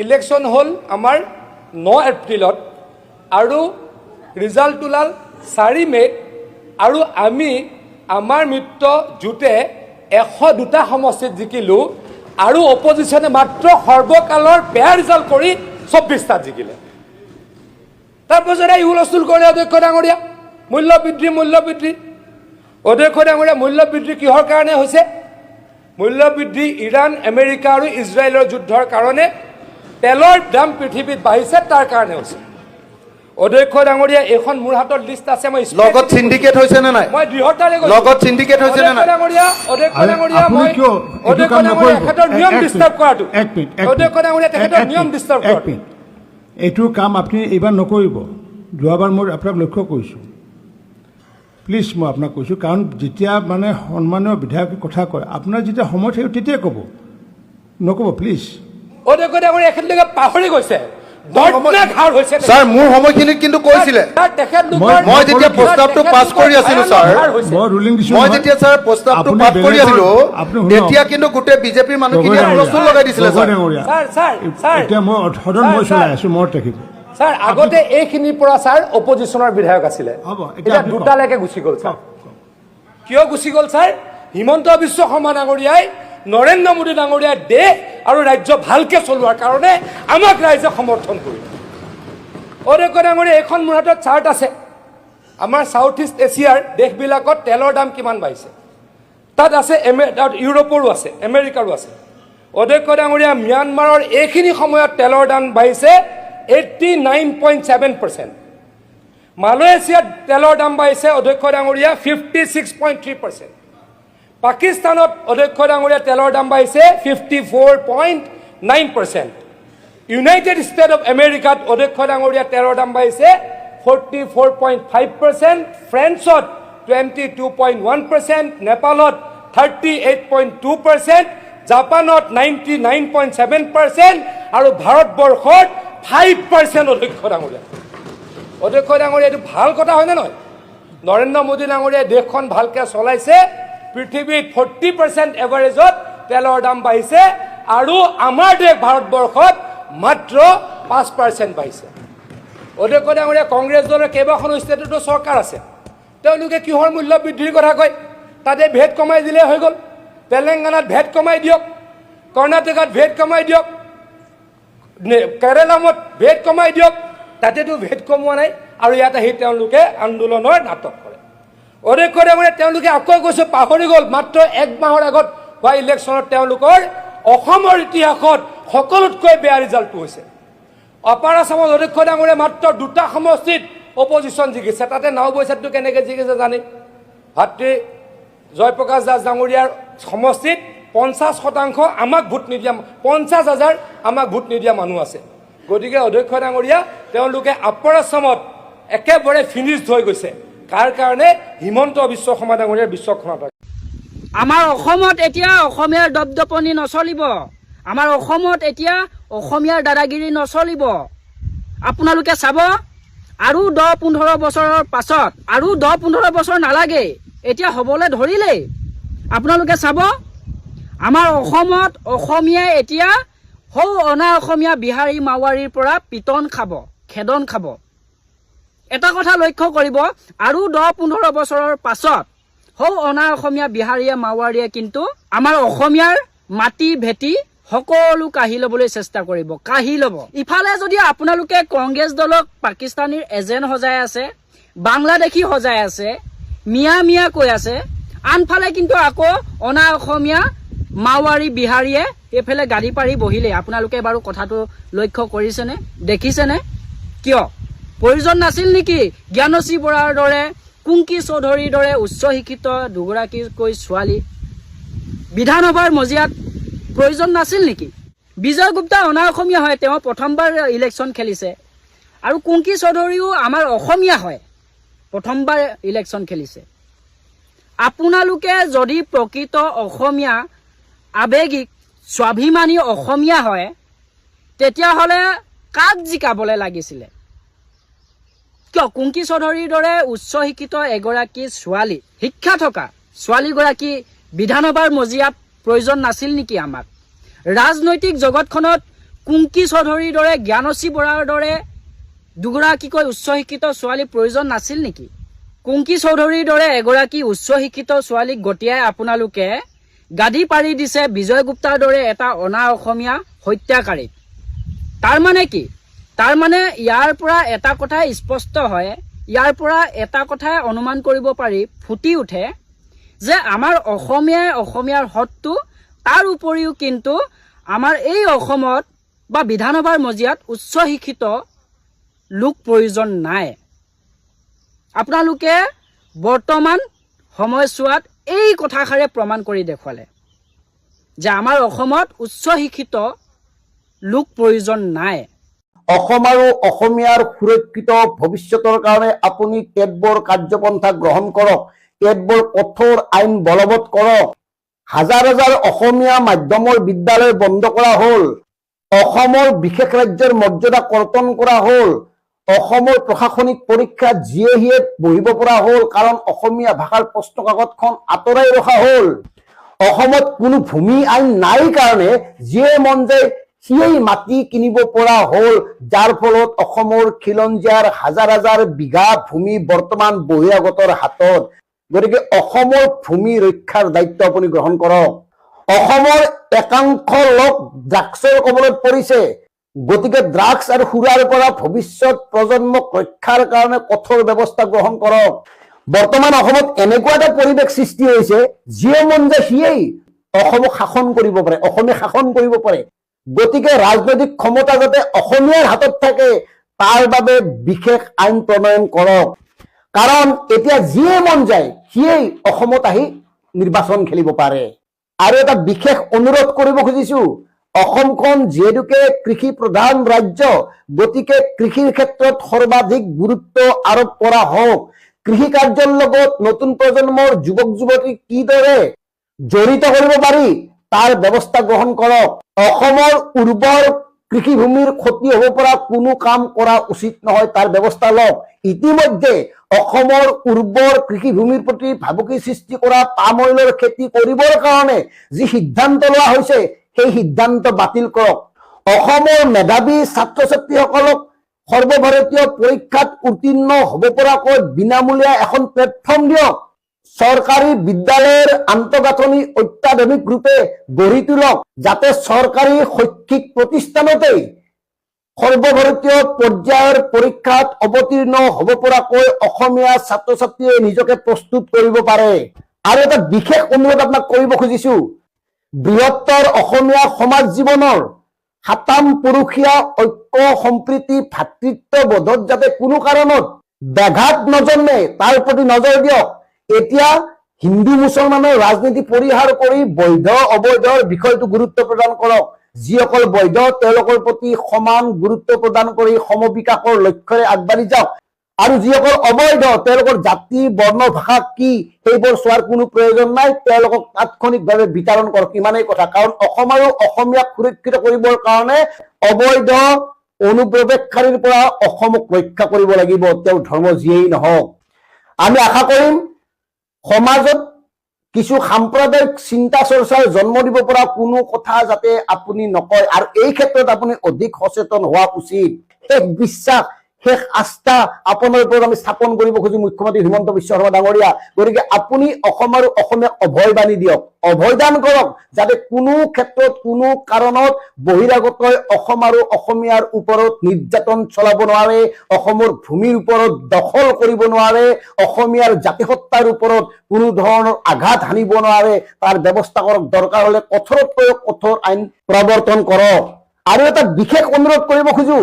Election হ'ল আমাৰ 9 এপ্ৰিলত আৰু ৰিজাল্ট ওলাল 4 মে'ত আৰু আমি আমাৰ মিত্ৰ জোটে 102টা সমষ্টিত জিকিলোঁ আৰু অপজিশ্যনে মাত্ৰ সৰ্বকালৰ বেয়া ৰিজাল্ট কৰি 24টাত জিকিলে। তাৰপাছত এই হুলস্থুল কৰে অধ্যক্ষ ডাঙৰীয়া মূল্যবৃদ্ধি অধ্যক্ষ ডাঙৰীয়া মূল্যবৃদ্ধি কিহৰ কাৰণে হৈছে? মূল্যবৃদ্ধি ইৰাণ আমেৰিকা আৰু ইজৰাইলৰ যুদ্ধৰ কাৰণে তেলৰ দাম পৃথিৱীত বাঢ়িছে তাৰ কাৰণে হৈছে। অধ্যক্ষ ডাঙৰীয়া এখন মোৰ হাতত লিষ্ট আছে মই লগত সিন্ডিকেট হৈছে নে নাই মই দৃঢ়তাৰে কৈছো লগত সিন্ডিকেট হৈছে নে নাই অধ্যক্ষ ডাঙৰীয়া মই অধ্যক্ষ ডাঙৰীয়া তেখেতৰ নিয়ম ডিস্টাৰ্ব কৰাটো অধ্যক্ষ ডাঙৰীয়া তেখেতৰ নিয়ম ডিস্টাৰ্ব কৰাটো এইটো কাম আপুনি এইবাৰ নকৰিব। যোৱাবাৰ মই আপোনাক লক্ষ্য কৰিছোঁ। প্লিজ মই আপোনাক কৈছোঁ, কাৰণ যেতিয়া মানে সন্মানীয় বিধায়কে কথা কয় আপোনাৰ যেতিয়া সময় থাকিব তেতিয়াই ক'ব, নক'ব প্লিজ। অধ্যক্ষ ডাঙৰীয়া এখেতলোকে পাহৰি গৈছে স্যাৰ মোৰ সময়খিনিত কিন্তু কৈছিলে মই যেতিয়া প্ৰস্তাৱটো পাছ কৰি আছিলো স্যাৰ মই যেতিয়া স্যাৰ প্ৰস্তাৱটো পাছ কৰি আছিলো তেতিয়া কিন্তু গোটেই বিজেপিৰ মানুহখিনিয়ে হুলস্থুল লগাই দিছিলে এতিয়া মই সদন মই চলাই আছো মনত ৰাখিব। স্যাৰ আগতে এইখিনিৰ পৰা স্যাৰ অপজিশ্যনৰ বিধায়ক আছিলে, এতিয়া দুটালৈকে গুচি গ'ল স্যাৰ। কিয় গুচি গ'ল স্যাৰ? হিমন্ত বিশ্ব শৰ্মা ডাঙৰীয়াই নৰেন্দ্ৰ মোদী ডাঙৰীয়াই দেশ আৰু ৰাজ্য ভালকে চলোৱাৰ কাৰণে আমাক ৰাইজে সমৰ্থন কৰিলে। অধ্যক্ষ ডাঙৰীয়া এইখন মোৰ হাতত চাৰ্ট আছে, আমাৰ সাউথ ইষ্ট এছিয়াৰ দেশবিলাকত তেলৰ দাম কিমান বাঢ়িছে তাত আছে, তাত ইউৰোপৰো আছে আমেৰিকাৰো আছে। অধ্যক্ষ ডাঙৰীয়া ম্যানমাৰৰ এইখিনি সময়ত তেলৰ দাম বাঢ়িছে 89.7%। মালয়েছিয়াত তেলৰ দাম বাঢ়িছে অধ্যক্ষ ডাঙৰীয়া 56.3%। পাকিস্তানত অধ্যক্ষ ডাঙৰীয়া তেলৰ দাম বাঢ়িছে 54.9%। ইউনাইটেড ষ্টেট অফ আমেৰিকাত অধ্যক্ষ ডাঙৰীয়া তেলৰ দাম বাঢ়িছে 44.5%। ফ্ৰেন্সত 22.1%। নেপালত 38.2%। জাপানত 99.7% আৰু ভাৰতবৰ্ষত 5% অধ্যক্ষ ডাঙৰীয়া। অধ্যক্ষ ডাঙৰীয়া এইটো ভাল কথা হয়নে নহয়? নৰেন্দ্ৰ মোদী ডাঙৰীয়াই দেশখন ভালকে চলাইছে, পৃথিৱীত 40% এভাৰেজত তেলৰ দাম বাঢ়িছে আৰু আমাৰ দেশ ভাৰতবৰ্ষত মাত্ৰ 5% বাঢ়িছে। অধ্যক্ষ ডাঙৰীয়া কংগ্ৰেছ দলৰ কেইবাখনো ষ্টেটতো চৰকাৰ আছে, তেওঁলোকে কিহৰ মূল্য বৃদ্ধিৰ কথা কয়? তাতে ভেট কমাই দিলে হৈ গ'ল। তেলেংগানাত ভেট কমাই দিয়ক, কৰ্ণাটকাত ভেট কমাই দিয়ক, কেৰেলামত ভেট কমাই দিয়ক, তাতেতো ভেট কমোৱা নাই আৰু ইয়াত আহি তেওঁলোকে আন্দোলনৰ নাটক কৰে। অধ্যক্ষ ডাঙৰীয়া তেওঁলোকে আকৌ কৈছে পাহৰি গ'ল মাত্ৰ 1 মাহৰ আগত হোৱা ইলেকশ্যনত তেওঁলোকৰ অসমৰ ইতিহাসত সকলোতকৈ বেয়া ৰিজাল্টটো হৈছে। আপাৰ আছামত অধ্যক্ষ ডাঙৰীয়া মাত্ৰ 2টা সমষ্টিত অপজিশ্যন জিকিছে, তাতে নাওবৈচাতটো কেনেকৈ জিকিছে জানে? ভাতৃ জয়প্ৰকাশ দাস ডাঙৰীয়াৰ সমষ্টিত 50% আমাক ভোট নিদিয়া 50,000 আমাক ভোট নিদিয়া মানুহ আছে। গতিকে অধ্যক্ষ ডাঙৰীয়া তেওঁলোকে আপাৰ আছামত একেবাৰে ফিনিছড হৈ গৈছে। কাৰ কাৰণে? হিমন্ত বিশ্ব শৰ্মা ডাঙৰীয়াৰ বিশ্বখনত। আমাৰ অসমত এতিয়া অসমীয়াৰ দপদপনি নচলিব, আমাৰ অসমত এতিয়া অসমীয়াৰ দাদাগিৰি নচলিব। আপোনালোকে চাব আৰু 10-15 বছৰৰ পাছত, আৰু 10-15 বছৰ নালাগে, এতিয়া হ'বলৈ ধৰিলেই। আপোনালোকে চাব আমাৰ অসমত অসমীয়াই এতিয়া সৌ অনা অসমীয়া বিহাৰী মাৰোৱাৰীৰ পৰা পিটন খাব, খেদন খাব। এটা কথা লক্ষ্য কৰিব, আৰু 10-15 বছৰৰ পাছত সৌ অনা অসমীয়া বিহাৰীয়ে মাৰোৱাৰীয়ে কিন্তু আমাৰ অসমীয়াৰ মাটি ভেটি সকলো কাঢ়ি ল'বলৈ চেষ্টা কৰিব, কাঢ়ি ল'ব। ইফালে যদি আপোনালোকে কংগ্ৰেছ দলক পাকিস্তানীৰ এজেণ্ট সজাই আছে, বাংলাদেশী সজাই আছে, মিয়া কৈ আছে, আনফালে কিন্তু আকৌ অনা অসমীয়া মাৰোৱাৰী বিহাৰীয়ে এইফালে গাড়ী পাৰি বহিলে। আপোনালোকে বাৰু কথাটো লক্ষ্য কৰিছেনে, দেখিছেনে? কিয় প্ৰয়োজন নাছিল নেকি জ্ঞানশ্ৰী বৰাৰ দৰে, কুংকি চৌধুৰীৰ দৰে উচ্চ শিক্ষিত দুগৰাকীকৈ ছোৱালী বিধানসভাৰ মজিয়াত প্ৰয়োজন নাছিল নেকি? বিজয় গুপ্তা অনা অসমীয়া হয়, তেওঁ প্ৰথমবাৰ ইলেকশ্যন খেলিছে, আৰু কুংকি চৌধুৰীও আমাৰ অসমীয়া হয়, প্ৰথমবাৰ ইলেকশ্যন খেলিছে। আপোনালোকে যদি প্ৰকৃত অসমীয়া, আৱেগিক স্বাভিমানী অসমীয়া হয়, তেতিয়াহ'লে কাক জিকাবলৈ লাগিছিলে? কিয় কুংকি চৌধুৰীৰ দৰে উচ্চ শিক্ষিত এগৰাকী ছোৱালী, শিক্ষা থকা ছোৱালীগৰাকী বিধানসভাৰ মজিয়াত প্ৰয়োজন নাছিল নেকি? আমাক ৰাজনৈতিক জগতখনত কুংকি চৌধুৰীৰ দৰে জ্ঞানশ্ৰী বৰাৰ দৰে দুগৰাকীকৈ উচ্চ শিক্ষিত ছোৱালীৰ প্ৰয়োজন নাছিল নেকি? কুংকি চৌধুৰীৰ দৰে এগৰাকী উচ্চ শিক্ষিত ছোৱালীক গতিয়াই আপোনালোকে গাদী পাৰি দিছে বিজয় গুপ্তাৰ দৰে এটা অনা অসমীয়া হত্যাকাৰীক। তাৰ মানে কি? তাৰ মানে ইয়াৰ পৰা এটা কথাই স্পষ্ট হয়, ইয়াৰ পৰা এটা কথাই অনুমান কৰিব পাৰি, ফুটি উঠে যে আমাৰ অসমীয়াৰ হতটো, তাৰ উপৰিও কিন্তু আমাৰ এই অসমত বা বিধানসভাৰ মজিয়াত উচ্চ শিক্ষিত লোক প্ৰয়োজন নাই। আপোনালোকে বৰ্তমান সময়ছোৱাত এই কথাষাৰে প্ৰমাণ কৰি দেখুৱালে যে আমাৰ অসমত উচ্চ শিক্ষিত লোক প্ৰয়োজন নাই। অসম আৰু অসমীয়াৰ সুৰক্ষিত ভৱিষ্যতৰ কাৰণে আপুনি কেতবোৰ কাৰ্যপন্থা গ্ৰহণ কৰক, কেতবোৰ কঠোৰ আইন বলবৎ কৰক। হাজাৰ হাজাৰ অসমীয়া মাধ্যমৰ বিদ্যালয় বন্ধ কৰা হ'ল, অসমৰ বিশেষ ৰাজ্যৰ মৰ্যাদা কৰ্তন কৰা হ'ল, অসমৰ প্ৰশাসনিক পৰীক্ষাত যিয়ে সিয়ে বহিব পৰা হ'ল কাৰণ অসমীয়া ভাষাৰ প্ৰশ্ন কাকতখন আঁতৰাই ৰখা হ'ল। অসমত কোনো ভূমি আইন নাই কাৰণে যিয়ে মন যায় সিয়েই মাটি কিনিব পৰা হ'ল, যাৰ ফলত অসমৰ খিলঞ্জীয়াৰ হাজাৰ হাজাৰ বিঘা ভূমি বৰ্তমান বহিৰাগতৰ হাতত। গতিকে অসমৰ ভূমি ৰক্ষাৰ দায়িত্ব আপুনি গ্ৰহণ কৰক। অসমৰ একাংশ লোক ড্ৰাগছৰ কবলত পৰিছে, গতিকে ড্ৰাগছ আৰু সুৰাৰ পৰা ভৱিষ্যত প্ৰজন্মক ৰক্ষাৰ কাৰণে কঠোৰ ব্যৱস্থা গ্ৰহণ কৰক। বৰ্তমান অসমত এনেকুৱা এটা পৰিৱেশ সৃষ্টি হৈছে যিয়ে মন যায় সিয়েই অসমক শাসন কৰিব পাৰে, অসমীয়া শাসন কৰিব পাৰে। গতিকে ৰাজনৈতিক ক্ষমতা যাতে অসমীয়াৰ হাতত থাকে তাৰ বাবে বিশেষ আইন প্ৰণয়ন কৰক, কাৰণ এতিয়া যিয়ে মন যায় সিয়েই অসমত আহি নিৰ্বাচন খেলিব পাৰে। আৰু এটা বিশেষ অনুৰোধ কৰিব খুজিছো, অসমখন যিহেতুকে কৃষি প্ৰধান ৰাজ্য, গতিকে কৃষিৰ ক্ষেত্ৰত সৰ্বাধিক গুৰুত্ব আৰোপ কৰা হওক। কৃষি কাৰ্যৰ লগত নতুন প্ৰজন্মৰ যুৱক যুৱতীক কিদৰে জড়িত কৰিব পাৰি তাৰ ব্যৱস্থা গ্ৰহণ কৰক। অসমৰ উৰ্বৰ কৃষিভূমিৰ ক্ষতি হ'ব পৰা কোনো কাম কৰা উচিত নহয়, তাৰ ব্যৱস্থা লওক। ইতিমধ্যে অসমৰ উৰ্বৰ কৃষিভূমিৰ প্ৰতি ভাবুকি সৃষ্টি কৰা পাম অইলৰ খেতি কৰিবৰ কাৰণে যি সিদ্ধান্ত লোৱা হৈছে সেই সিদ্ধান্ত বাতিল কৰক। অসমৰ মেধাৱী ছাত্ৰ ছাত্ৰীসকলক সৰ্বভাৰতীয় পৰীক্ষাত উত্তীৰ্ণ হ'ব পৰাকৈ বিনামূলীয়া এখন প্লেটফৰ্ম দিয়ক। চৰকাৰী বিদ্যালয়ৰ আন্তঃগাঁথনি অত্যাধুনিক ৰূপে গঢ়ি তোলক, যাতে চৰকাৰী শৈক্ষিক প্ৰতিষ্ঠানতেই সৰ্বভাৰতীয় পৰ্যায়ৰ পৰীক্ষাত অৱতীৰ্ণ হ'ব পৰাকৈ অসমীয়া ছাত্ৰ ছাত্ৰীয়ে নিজকে প্ৰস্তুত কৰিব পাৰে। আৰু এটা বিশেষ অনুৰোধ আপোনাক কৰিব খুজিছো, বৃহত্তৰ অসমীয়া সমাজ জীৱনৰ সাতাম পুৰুষীয়া ঐক্য সম্প্ৰীতি ভাতৃত্ববোধত যাতে কোনো কাৰণত ব্যাঘাত নজন্মে তাৰ প্ৰতি নজৰ দিয়ক। এতিয়া হিন্দু মুছলমানৰ ৰাজনীতি পৰিহাৰ কৰি বৈধ অবৈধৰ বিষয়টো গুৰুত্ব প্ৰদান কৰক। যিসকল বৈধ তেওঁলোকৰ প্ৰতি সমান গুৰুত্ব প্ৰদান কৰি সমবিকাশৰ লক্ষ্যৰে আগবাঢ়ি যাওক, আৰু যিসকল অবৈধ তেওঁলোকৰ জাতি বৰ্ণ ভাষা কি সেইবোৰ চোৱাৰ কোনো প্ৰয়োজন নাই, তেওঁলোকক তাৎক্ষণিকভাৱে বিতৰণ কৰক। ইমানেই কথা, কাৰণ অসম আৰু অসমীয়াক সুৰক্ষিত কৰিবৰ কাৰণে অবৈধ অনুপ্ৰৱেশকাৰীৰ পৰা অসমক ৰক্ষা কৰিব লাগিব, তেওঁৰ ধৰ্ম যিয়েই নহওক। আমি আশা কৰিম সমাজত কিছু সাম্প্ৰদায়িক চিন্তা চৰ্চাৰ জন্ম দিব পৰা কোনো কথা যাতে আপুনি নকয়, আৰু এই ক্ষেত্ৰত আপুনি অধিক সচেতন হোৱা উচিত। শেষ বিশ্বাস, শেষ আস্থা আপোনাৰ ওপৰত আমি স্থাপন কৰিব খুজি মুখ্যমন্ত্ৰী হিমন্ত বিশ্ব শৰ্মা ডাঙৰীয়া। গতিকে আপুনি অসম আৰু অসমীয়াক অভয় বাণী দিয়ক, অভয়দান কৰক, যাতে কোনো ক্ষেত্ৰত কোনো কাৰণত বহিৰাগতই অসম আৰু অসমীয়াৰ ওপৰত নিৰ্যাতন চলাব নোৱাৰে, অসমৰ ভূমিৰ ওপৰত দখল কৰিব নোৱাৰে, অসমীয়াৰ জাতিসত্তাৰ ওপৰত কোনো ধৰণৰ আঘাত হানিব নোৱাৰে। তাৰ ব্যৱস্থা কৰক, দৰকাৰ হলে কঠোৰতকৈ কঠোৰ আইন প্ৰৱৰ্তন কৰক। আৰু এটা বিশেষ অনুৰোধ কৰিব খোজো,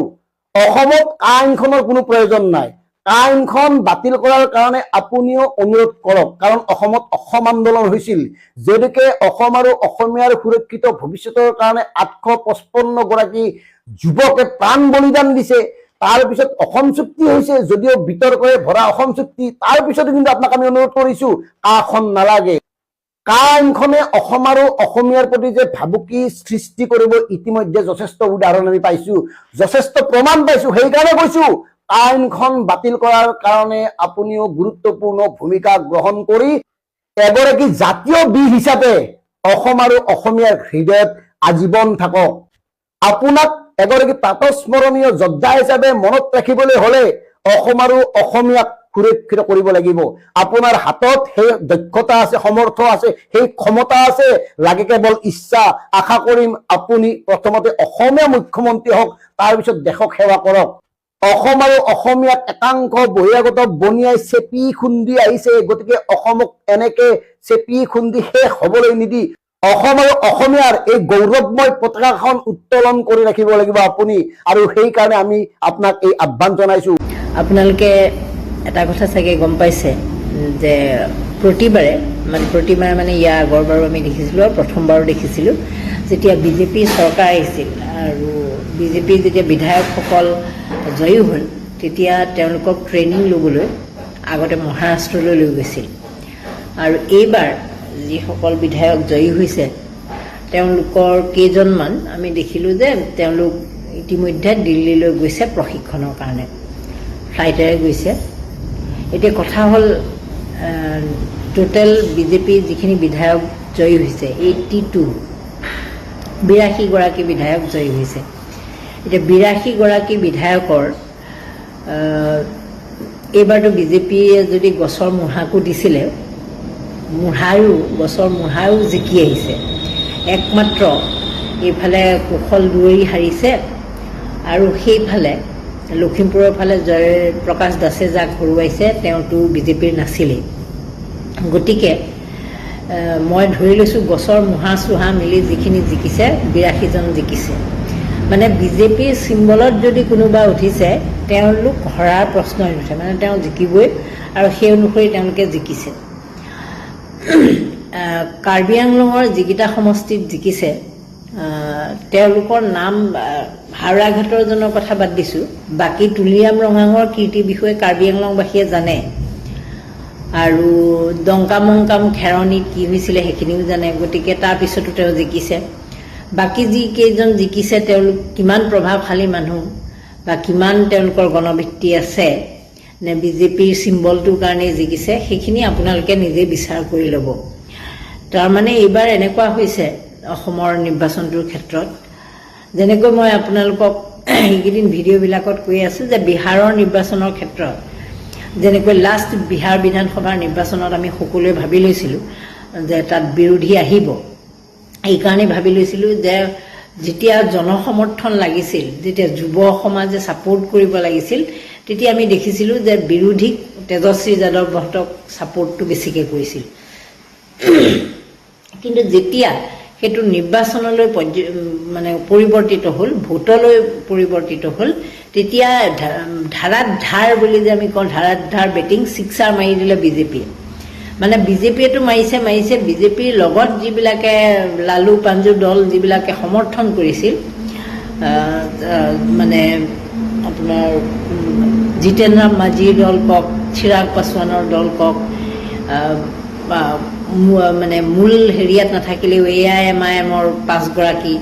অসমত আইনখনৰ কোনো প্ৰয়োজন নাই, আইনখন বাতিল কৰাৰ কাৰণে আপুনিও অনুৰোধ কৰক, কাৰণ অসমত অসম আন্দোলন হৈছিল, যদিকে অসম আৰু অসমীয়াৰ সুৰক্ষিত ভৱিষ্যতৰ কাৰণে 855 গৰাকী যুৱকে প্ৰাণ বলিদান দিছে। তাৰপিছত অসম চুক্তি হৈছে, যদিও বিতৰ্কৰে ভৰা অসম চুক্তি, তাৰপিছতো কিন্তু আপোনাক আমি অনুৰোধ কৰিছো কাখন নালাগে। আইনখনে অসম আৰু অসমীয়াৰ প্ৰতি যে ভাবুকি সৃষ্টি কৰিব ইতিমধ্যে যথেষ্ট উদাহৰণ আমি পাইছো, যথেষ্ট প্ৰমাণ পাইছো। সেইকাৰণে কৈছো আইনখন বাতিল কৰাৰ কাৰণে আপুনিও গুৰুত্বপূৰ্ণ ভূমিকা গ্ৰহণ কৰি এগৰাকী জাতীয় বীৰ হিচাপে অসম আৰু অসমীয়াৰ হৃদয়ত আজীৱন থাকক। আপোনাক এগৰাকী প্ৰাতঃস্মৰণীয় যোদ্ধা হিচাপে মনত ৰাখিবলৈ হলে অসম আৰু অসমীয়াক সুৰক্ষিত কৰিব লাগিব। আপোনাৰ হাতত সেই দক্ষতা আছে, সমৰ্থ আছে, সেই ক্ষমতা আছে, লাগে কেৱল ইচ্ছা। আশা কৰিম আপুনি প্ৰথমতে অসমীয়া মুখ্যমন্ত্ৰী হওক, তাৰপিছত দেশক সেৱা কৰক। অসম আৰু অসমীয়াক একাংশ বহিৰাগত বনিয়াই চেপি খুন্দি আহিছে, গতিকে অসমক এনেকে চেপি খুন্দি শেষ হবলৈ নিদি অসম আৰু অসমীয়াৰ এই গৌৰৱময় পতাকাখন উত্তোলন কৰি ৰাখিব লাগিব আপুনি, আৰু সেইকাৰণে আমি আপোনাক এই আহ্বান জনাইছো। আপোনালোকে এটা কথা চাগে গম পাইছে যে প্ৰতিবাৰে মানে ইয়াৰ আগৰবাৰো আমি দেখিছিলোঁ আৰু প্ৰথমবাৰো দেখিছিলোঁ, যেতিয়া বিজেপি চৰকাৰ আহিছিল আৰু বিজেপিৰ যেতিয়া বিধায়কসকল জয়ী হ'ল, তেতিয়া তেওঁলোকক ট্ৰেইনিং ল'বলৈ আগতে মহাৰাষ্ট্ৰলৈ লৈ গৈছিল। আৰু এইবাৰ যিসকল বিধায়ক জয়ী হৈছে তেওঁলোকৰ কেইজনমান আমি দেখিলোঁ যে তেওঁলোক ইতিমধ্যে দিল্লীলৈ গৈছে প্ৰশিক্ষণৰ কাৰণে, ফ্লাইটেৰে গৈছে। এতিয়া কথা হ'ল টোটেল বিজেপিৰ যিখিনি বিধায়ক জয়ী হৈছে 82গৰাকী বিধায়ক জয়ী হৈছে। এতিয়া 82গৰাকী বিধায়কৰ এইবাৰতো বিজেপিয়ে যদি গছৰ মূঢ়াকো দিছিলে, গছৰ মূঢ়াও জিকি আহিছে। একমাত্ৰ এইফালে কুশল দুৱৰী হাৰিছে আৰু সেইফালে লখিমপুৰৰ ফালে জয়প্ৰকাশ দাসে যাক হৰুৱাইছে তেওঁতো বিজেপিৰ নাছিলেই। গতিকে মই ধৰি লৈছোঁ গছৰ মূঢ়া চুহা মিলি যিখিনি জিকিছে 82জন জিকিছে। মানে বিজেপিৰ চিম্বলত যদি কোনোবা উঠিছে তেওঁলোক হৰাৰ প্ৰশ্নই নুঠে, মানে তেওঁ জিকিবই, আৰু সেই অনুসৰি তেওঁলোকে জিকিছে। কাৰ্বি আংলঙৰ যিকেইটা সমষ্টিত জিকিছে তেওঁলোকৰ নাম হাওৰাঘাটৰজনৰ কথা বাদ দিছোঁ, বাকী তুলিয়াম ৰঙাঙৰ কীৰ্তিৰ বিষয়ে কাৰ্বি আংলংবাসীয়ে জানে, আৰু দংকামংকাম খেৰণিত কি হৈছিলে সেইখিনিও জানে। গতিকে তাৰপিছতো তেওঁ জিকিছে। বাকী যিকেইজন জিকিছে তেওঁলোক কিমান প্ৰভাৱশালী মানুহ বা কিমান তেওঁলোকৰ গণভিত্তি আছে, নে বিজেপিৰ চিম্বলটোৰ কাৰণেই জিকিছে, সেইখিনি আপোনালোকে নিজে বিচাৰ কৰি ল'ব। তাৰমানে এইবাৰ এনেকুৱা হৈছে অসমৰ নিৰ্বাচনটোৰ ক্ষেত্ৰত, যেনেকৈ মই আপোনালোকক এইকেইদিন ভিডিঅ'বিলাকত কৈ আছোঁ যে বিহাৰৰ নিৰ্বাচনৰ ক্ষেত্ৰত যেনেকৈ লাষ্ট বিহাৰ বিধানসভাৰ নিৰ্বাচনত আমি সকলোৱে ভাবি লৈছিলোঁ যে তাত বিৰোধী আহিব। এইকাৰণে ভাবি লৈছিলোঁ যে যেতিয়া জনসমৰ্থন লাগিছিল, যেতিয়া যুৱ সমাজে ছাপোৰ্ট কৰিব লাগিছিল, তেতিয়া আমি দেখিছিলোঁ যে বিৰোধীক তেজস্বী যাদৱহঁতক ছাপোৰ্টটো বেছিকৈ কৰিছিল। কিন্তু যেতিয়া সেইটো নিৰ্বাচনলৈ পৰিৱৰ্তিত হ'ল, ভোটলৈ পৰিৱৰ্তিত হ'ল, তেতিয়া ধাৰাত ধাৰ বুলি যে আমি কওঁ, ধাৰাত ধাৰ বেটিং ছিক্সাৰ মাৰি দিলে বিজেপিয়ে। মানে বিজেপিয়েতো মাৰিছে, বিজেপিৰ লগত যিবিলাকে লালু পাঞ্জু দল যিবিলাকে সমৰ্থন কৰিছিল, মানে আপোনাৰ জিতেন ৰাম মাঝিৰ দল কওক, চিৰাগ পাছোৱানৰ দল কওক, মানে মূল হেৰিয়াত নাথাকিলেও AIMIMৰ 5গৰাকী,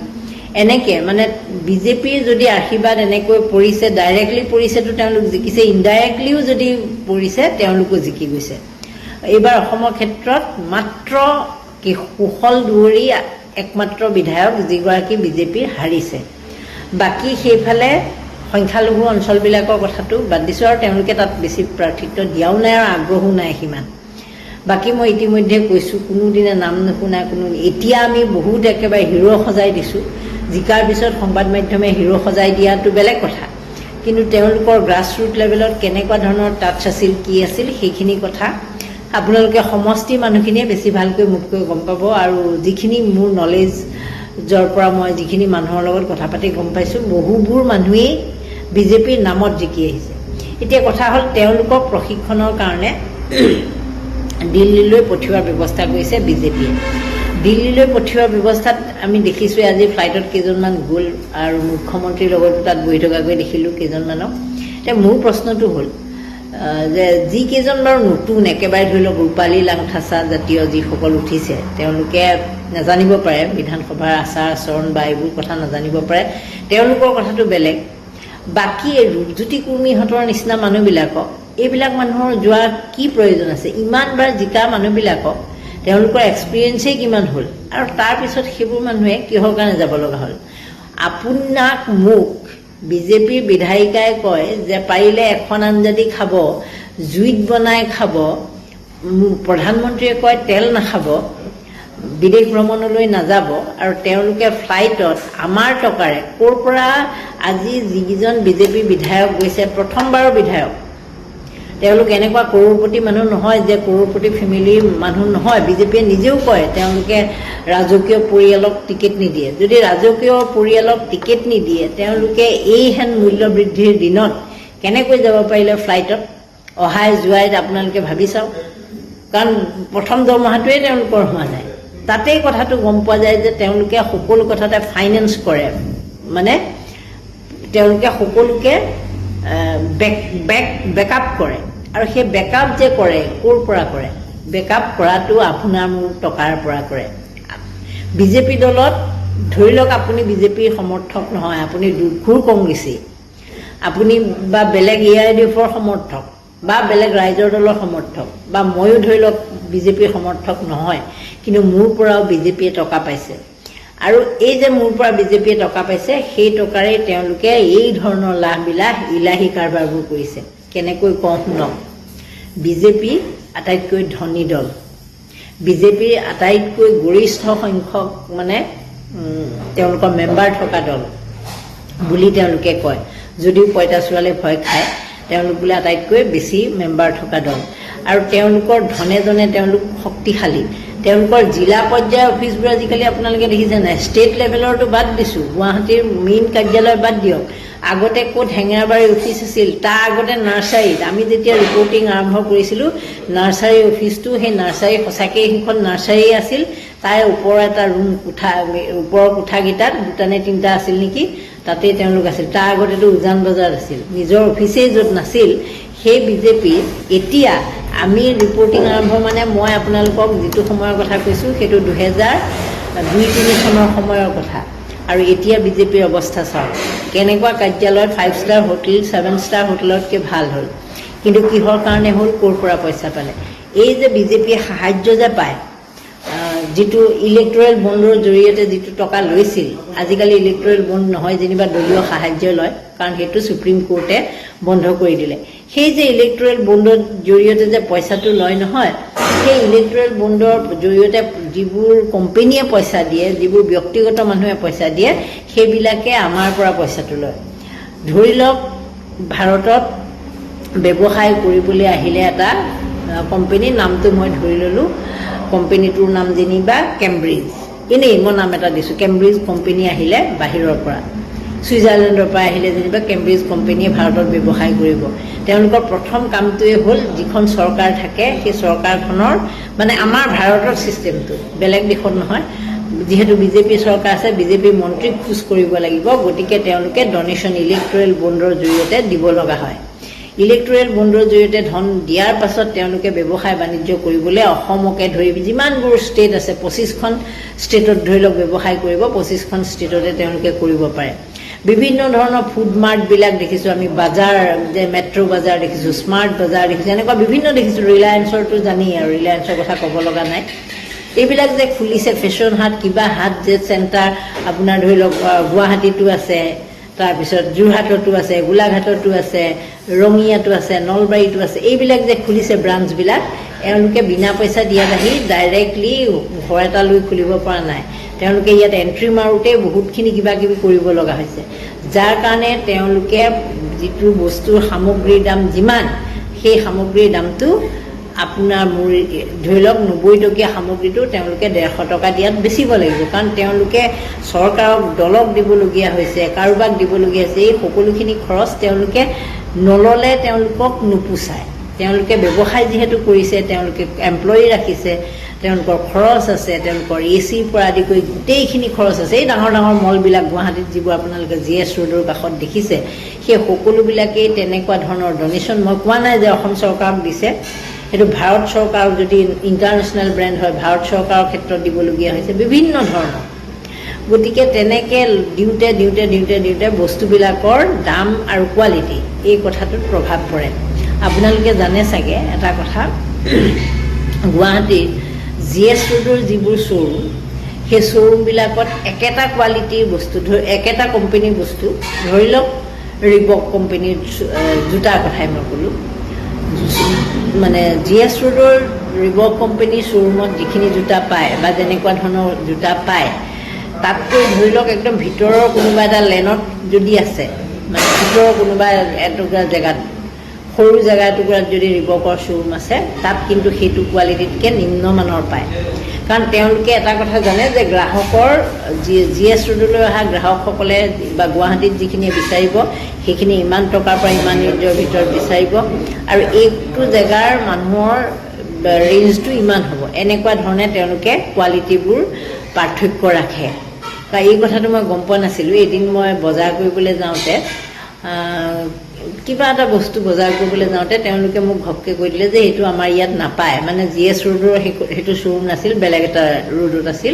এনেকৈ মানে বিজেপিৰ যদি আশীৰ্বাদ এনেকৈ পৰিছে, ডাইৰেক্টলি পৰিছেতো তেওঁলোক জিকিছে, ইনডাইৰেক্টলিও যদি পৰিছে তেওঁলোকো জিকি গৈছে। এইবাৰ অসমৰ ক্ষেত্ৰত মাত্ৰ কুশল দুৱৰী একমাত্ৰ বিধায়ক যিগৰাকী বিজেপিৰ হাৰিছে। বাকী সেইফালে সংখ্যালঘু অঞ্চলবিলাকৰ কথাটো বাদ দিছোঁ, আৰু তেওঁলোকে তাত বেছি প্ৰাৰ্থিত্ব দিয়াও নাই আৰু আগ্ৰহো নাই সিমান। বাকী মই ইতিমধ্যে কৈছোঁ, কোনোদিনে নাম নুশুনা এতিয়া আমি বহুত একেবাৰে হিৰো সজাই দিছোঁ। জিকাৰ পিছত সংবাদ মাধ্যমে হিৰো সজাই দিয়াটো বেলেগ কথা, কিন্তু তেওঁলোকৰ গ্ৰাছৰুট লেভেলত কেনেকুৱা ধৰণৰ টাচ আছিল, কি আছিল, সেইখিনি কথা আপোনালোকে সমষ্টি মানুহখিনিয়ে বেছি ভালকৈ মোতকৈ গম পাব। আৰু যিখিনি মোৰ নলেজৰ পৰা মই যিখিনি মানুহৰ লগত কথা পাতি গম পাইছোঁ, বহুবোৰ মানুহেই বিজেপিৰ নামত জিকি আহিছে। এতিয়া কথা হ'ল তেওঁলোকক প্ৰশিক্ষণৰ কাৰণে দিল্লীলৈ পঠিওৱাৰ ব্যৱস্থা কৰিছে বিজেপিয়ে। দিল্লীলৈ পঠিওৱাৰ ব্যৱস্থাত আমি দেখিছোঁ আজি ফ্লাইটত কেইজনমান গ'ল, আৰু মুখ্যমন্ত্ৰীৰ লগতো তাত বহি থকাকৈ দেখিলোঁ কেইজনমানক। এতিয়া মোৰ প্ৰশ্নটো হ'ল যে যিকেইজন বাৰু নতুন, একেবাৰে ধৰি লওক ৰূপালী লাংথাচা জাতীয় যিসকল উঠিছে, তেওঁলোকে নাজানিব পাৰে বিধানসভাৰ আচাৰ আচৰণ বা এইবোৰ কথা নাজানিব পাৰে, তেওঁলোকৰ কথাটো বেলেগ। বাকী ৰূপজ্যোতি কুৰ্মীহঁতৰ নিচিনা মানুহবিলাকক, এইবিলাক মানুহৰ যোৱা কি প্ৰয়োজন আছে? ইমানবাৰ জিকা মানুহবিলাকক তেওঁলোকৰ এক্সপিৰিয়েঞ্চেই কিমান হ'ল, আৰু তাৰপিছত সেইবোৰ মানুহে কিহৰ কাৰণে যাব লগা হ'ল? আপোনাক মোক বিজেপিৰ বিধায়িকাই কয় যে পাৰিলে এখন আঞ্জা দি খাব, জুইত বনাই খাব, প্ৰধানমন্ত্ৰীয়ে কয় তেল নাখাব, বিদেশ ভ্ৰমণলৈ নাযাব, আৰু তেওঁলোকে ফ্লাইটত আমাৰ টকাৰে ক'ৰ পৰা আজি যিকেইজন বিজেপি বিধায়ক গৈছে, প্ৰথমবাৰৰ বিধায়ক, তেওঁলোক এনেকুৱা কৰোড়পতি মানুহ নহয় যে কৰোড়পতি ফেমিলিৰ মানুহ নহয়। বিজেপিয়ে নিজেও কয় তেওঁলোকে ৰাজকীয় পৰিয়ালক টিকেট নিদিয়ে। যদি ৰাজকীয় পৰিয়ালক টিকেট নিদিয়ে তেওঁলোকে এইহেন মূল্য বৃদ্ধিৰ দিনত কেনেকৈ যাব পাৰিলে ফ্লাইটত? অহাই যোৱাই আপোনালোকে ভাবি চাওক, কাৰণ প্ৰথম দৰমহাটোৱে তেওঁলোকৰ হোৱা নাই। তাতেই কথাটো গম পোৱা যায় যে তেওঁলোকে সকলো কথাতে ফাইনেন্স কৰে, মানে তেওঁলোকে সকলোকে বেকআপ কৰে, আৰু সেই বেকআপ যে কৰে ক'ৰ পৰা কৰে? বেকআপ কৰাটো আপোনাৰ মোৰ টকাৰ পৰা কৰে। বিজেপি দলত ধৰি লওক আপুনি বিজেপিৰ সমৰ্থক নহয়, আপুনি দুখুৰ কংগ্ৰেছী, আপুনি বা বেলেগ AIDFৰ সমৰ্থক বা বেলেগ ৰাইজৰ দলৰ সমৰ্থক, বা ময়ো ধৰি লওক বিজেপিৰ সমৰ্থক নহয়, কিন্তু মোৰ পৰাও বিজেপিয়ে টকা পাইছে, আৰু এই যে মোৰ পৰা বিজেপিয়ে টকা পাইছে সেই টকাৰে তেওঁলোকে এই ধৰণৰ লাহবিলাহ ইলাহী কাৰবাৰবোৰ কৰিছে। কেনেকৈ কওঁ শুনক। বিজেপি আটাইতকৈ ধনী দল, বিজেপিৰ আটাইতকৈ গৰিষ্ঠ সংখ্যক মানে তেওঁলোকৰ মেম্বাৰ থকা দল বুলি তেওঁলোকে কয়, যদিও পঁইতাচোৰালে ভয় খায়, তেওঁলোক বোলে আটাইতকৈ বেছি মেম্বাৰ থকা দল, আৰু তেওঁলোকৰ ধনে ধনে তেওঁলোক শক্তিশালী। তেওঁলোকৰ জিলা পৰ্যায়ৰ অফিচবোৰ আজিকালি আপোনালোকে দেখিছে নাই? ষ্টেট লেভেলৰটো বাদ দিছোঁ, গুৱাহাটীৰ মেইন কাৰ্যালয় বাদ দিয়ক, আগতে ক'ত হেঙেৰাবাৰী অফিচ আছিল, তাৰ আগতে নাৰ্চাৰীত আমি যেতিয়া ৰিপৰ্টিং আৰম্ভ কৰিছিলোঁ, নাৰ্চাৰী অফিচটো, সেই নাৰ্চাৰী সঁচাকৈ সেইখন নাৰ্চাৰী আছিল, তাৰে ওপৰৰ এটা ৰুম কোঠা, ওপৰৰ কোঠাকেইটাত 2টা নে 3টা আছিল নেকি, তাতেই তেওঁলোক আছিল। তাৰ আগতেতো উজান বজাৰ আছিল, নিজৰ অফিচেই য'ত নাছিল। সেই বিজেপি এতিয়া আমি ৰিপৰ্টিং আৰম্ভ মানে মই আপোনালোকক যিটো সময়ৰ কথা কৈছোঁ সেইটো 2002-03 চনৰ সময়ৰ কথা, আৰু এতিয়া বিজেপিৰ অৱস্থা চাওক, কেনেকুৱা কাৰ্যালয় 5 ষ্টাৰ হোটেল 7 ষ্টাৰ হোটেলতকৈ ভাল হ'ল। কিন্তু কিহৰ কাৰণে হ'ল? ক'ৰ পৰা পইচা পালে? এই যে বিজেপিয়ে সাহায্য যে পায়, যিটো ইলেক্টৰেল বণ্ডৰ জৰিয়তে যিটো টকা লৈছিল, আজিকালি ইলেক্টৰেল বণ্ড নহয় যেনিবা দলীয় সাহায্য লয়, কাৰণ সেইটো সুপ্ৰিম কোৰ্টে বন্ধ কৰি দিলে। সেই যে ইলেক্টৰেল বণ্ডৰ জৰিয়তে যে পইচাটো লয় নহয়, সেই ইলেক্টৰেল বণ্ডৰ জৰিয়তে যিবোৰ কোম্পেনীয়ে পইচা দিয়ে, যিবোৰ ব্যক্তিগত মানুহে পইচা দিয়ে, সেইবিলাকে আমাৰ পৰা পইচাটো লয়। ধৰি লওক ভাৰতত ব্যৱসায় কৰিবলৈ আহিলে এটা কোম্পেনীৰ নামটো মই ধৰি ল'লোঁ, কোম্পেনীটোৰ নাম যেনিবা কেম্ব্ৰিজ, এনেই মই নাম এটা দিছোঁ, কেম্ব্ৰিজ কোম্পেনী আহিলে বাহিৰৰ পৰা, ছুইজাৰলেণ্ডৰ পৰা আহিলে যেনিবা কেম্ব্ৰিজ কোম্পেনীয়ে ভাৰতত ব্যৱসায় কৰিব। তেওঁলোকৰ প্ৰথম কামটোৱে হ'ল যিখন চৰকাৰ থাকে সেই চৰকাৰখনৰ, মানে আমাৰ ভাৰতৰ ছিষ্টেমটো, বেলেগ দেশত নহয়, যিহেতু বিজেপি চৰকাৰ আছে, বিজেপি মন্ত্ৰীক খোজ কৰিব লাগিব, গতিকে তেওঁলোকে ডনেশ্যন ইলেক্টৰেল বণ্ডৰ জৰিয়তে দিব লগা হয়। ইলেক্টৰেল বণ্ডৰ জৰিয়তে ধন দিয়াৰ পাছত তেওঁলোকে ব্যৱসায় বাণিজ্য কৰিবলৈ অসমকে ধৰি যিমানবোৰ ষ্টেট আছে, 25খন ষ্টেটত ধৰি লওক ব্যৱসায় কৰিব, 25খন ষ্টেটতে তেওঁলোকে কৰিব পাৰে। বিভিন্ন ধৰণৰ ফুড মাৰ্টবিলাক দেখিছোঁ আমি, বাজাৰ যে মেট্ৰ' বাজাৰ দেখিছোঁ, স্মাৰ্ট বাজাৰ দেখিছোঁ, এনেকুৱা বিভিন্ন দেখিছোঁ। ৰিলায়েন্সৰটো জানেই, আৰু ৰিলায়েন্সৰ কথা ক'ব লগা নাই। এইবিলাক যে খুলিছে, ফেশ্বন হাট, কিবা হাট যে চেণ্টাৰ আপোনাৰ ধৰি লওক গুৱাহাটীতো আছে, তাৰপিছত যোৰহাটতো আছে, গোলাঘাটতো আছে, ৰঙিয়াতো আছে, নলবাৰীতো আছে, এইবিলাক যে খুলিছে ব্ৰাঞ্চবিলাক, এওঁলোকে বিনা পইচা দিয়াত আহি ডাইৰেক্টলি ঘৰ এটা লৈ খুলিব পৰা নাই। তেওঁলোকে ইয়াত এণ্ট্ৰি মাৰোঁতেই বহুতখিনি কিবা কিবি কৰিব লগা হৈছে, যাৰ কাৰণে তেওঁলোকে যিটো বস্তুৰ সামগ্ৰীৰ দাম যিমান, সেই সামগ্ৰীৰ দামটো আপোনাৰ মোৰ ধৰি লওক 90 টকীয়া সামগ্ৰীটো তেওঁলোকে 150 টকা দিয়াত বেচিব লাগিব, কাৰণ তেওঁলোকে চৰকাৰক, দলক দিবলগীয়া হৈছে, কাৰোবাক দিবলগীয়া হৈছে। এই সকলোখিনি খৰচ তেওঁলোকে নল'লে তেওঁলোকক নোপোচায়। তেওঁলোকে ব্যৱসায় যিহেতু কৰিছে, তেওঁলোকে এমপ্লয়ি ৰাখিছে, তেওঁলোকৰ খৰচ আছে, তেওঁলোকৰ ACৰ পৰা আদি কৰি গোটেইখিনি খৰচ আছে। এই ডাঙৰ ডাঙৰ মলবিলাক গুৱাহাটীত যিবোৰ আপোনালোকে GS ৰোডৰ কাষত দেখিছে, সেই সকলোবিলাকেই তেনেকুৱা ধৰণৰ ডনেশ্যন। মই কোৱা নাই যে অসম চৰকাৰক দিছে, সেইটো ভাৰত চৰকাৰক, যদি ইণ্টাৰনেশ্যনেল ব্ৰেণ্ড হয় ভাৰত চৰকাৰৰ ক্ষেত্ৰত দিবলগীয়া হৈছে বিভিন্ন ধৰণৰ। গতিকে তেনেকৈ দিওঁতে দিওঁতে দিওঁতে দিওঁতে বস্তুবিলাকৰ দাম আৰু কোৱালিটি এই কথাটোত প্ৰভাৱ পৰে। আপোনালোকে জানে চাগে এটা কথা, গুৱাহাটীৰ GS ৰোডৰ যিবোৰ শ্ব'ৰুম, সেই শ্ব'ৰুমবিলাকত একেটা কোৱালিটিৰ বস্তু একেটা কোম্পানীৰ বস্তু ধৰি লওক ৰিবক কোম্পানীৰ জোতাৰ কথাই মই ক'লোঁ মানে GS ৰোডৰ ৰিবক কোম্পানীৰ শ্ব'ৰুমত যিখিনি জোতা পায় বা যেনেকুৱা ধৰণৰ জোতা পায় তাতকৈ ধৰি লওক একদম ভিতৰৰ কোনোবা এটা লেনত যদি আছে মানে ভিতৰৰ কোনোবা এটুকুৰা জেগাত সৰু জেগা এটুকুৰাত যদি ৰিবকৰ শ্ব'ৰুম আছে তাত কিন্তু সেইটো কোৱালিটিতকৈ নিম্নমানৰ পায় কাৰণ তেওঁলোকে এটা কথা জানে যে গ্ৰাহকৰ GS ৰোডলৈ অহা গ্ৰাহকসকলে বা গুৱাহাটীত যিখিনি বিচাৰিব সেইখিনি ইমান টকাৰ পৰা ইমান ৰেঞ্জৰ ভিতৰত বিচাৰিব আৰু এইটো জেগাৰ মানুহৰ ৰেঞ্জটো ইমান হ'ব এনেকুৱা ধৰণে তেওঁলোকে কোৱালিটিবোৰ পাৰ্থক্য ৰাখে বা এই কথাটো মই গম পোৱা নাছিলোঁ এদিন মই বজাৰ কৰিবলৈ যাওঁতে কিবা এটা বস্তু বজাৰ কৰিবলৈ যাওঁতে তেওঁলোকে মোক ঘপকৈ কৈ দিলে যে এইটো আমাৰ ইয়াত নাপায় মানে GS ৰোডৰ সেইটো শ্ব'ৰুম নাছিল বেলেগ এটা ৰোডত আছিল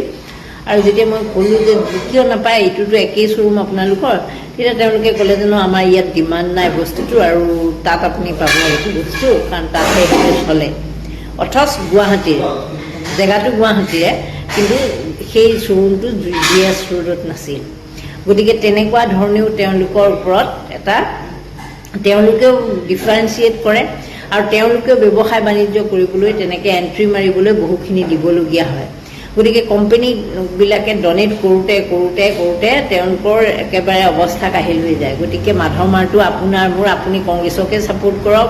আৰু যেতিয়া মই ক'লোঁ যে কিয় নাপায় এইটোতো একেই শ্ব'ৰুম আপোনালোকৰ তেতিয়া তেওঁলোকে ক'লে যে আমাৰ ইয়াত ডিমাণ্ড নাই বস্তুটো আৰু তাত আপুনি পাব সেইটো বস্তু কাৰণ তাতহে সেইটো চলে অথচ গুৱাহাটীৰ জেগাটো গুৱাহাটীৰে কিন্তু সেই শ্ব'ৰুমটো GS ৰোডত নাছিল গতিকে তেনেকুৱা ধৰণেও তেওঁলোকৰ ওপৰত এটা তেওঁলোকেও ডিফাৰেঞ্চিয়েট কৰে আৰু তেওঁলোকেও ব্যৱসায় বাণিজ্য কৰিবলৈ তেনেকৈ এণ্ট্ৰি মাৰিবলৈ বহুখিনি দিবলগীয়া হয় গতিকে কোম্পানীবিলাকে ডনেট কৰোঁতে তেওঁলোকৰ একেবাৰে অৱস্থা কাহিল হৈ যায় গতিকে মাধৱ মাৰটো আপোনাৰ মোৰ আপুনি কংগ্ৰেছকে ছাপোৰ্ট কৰক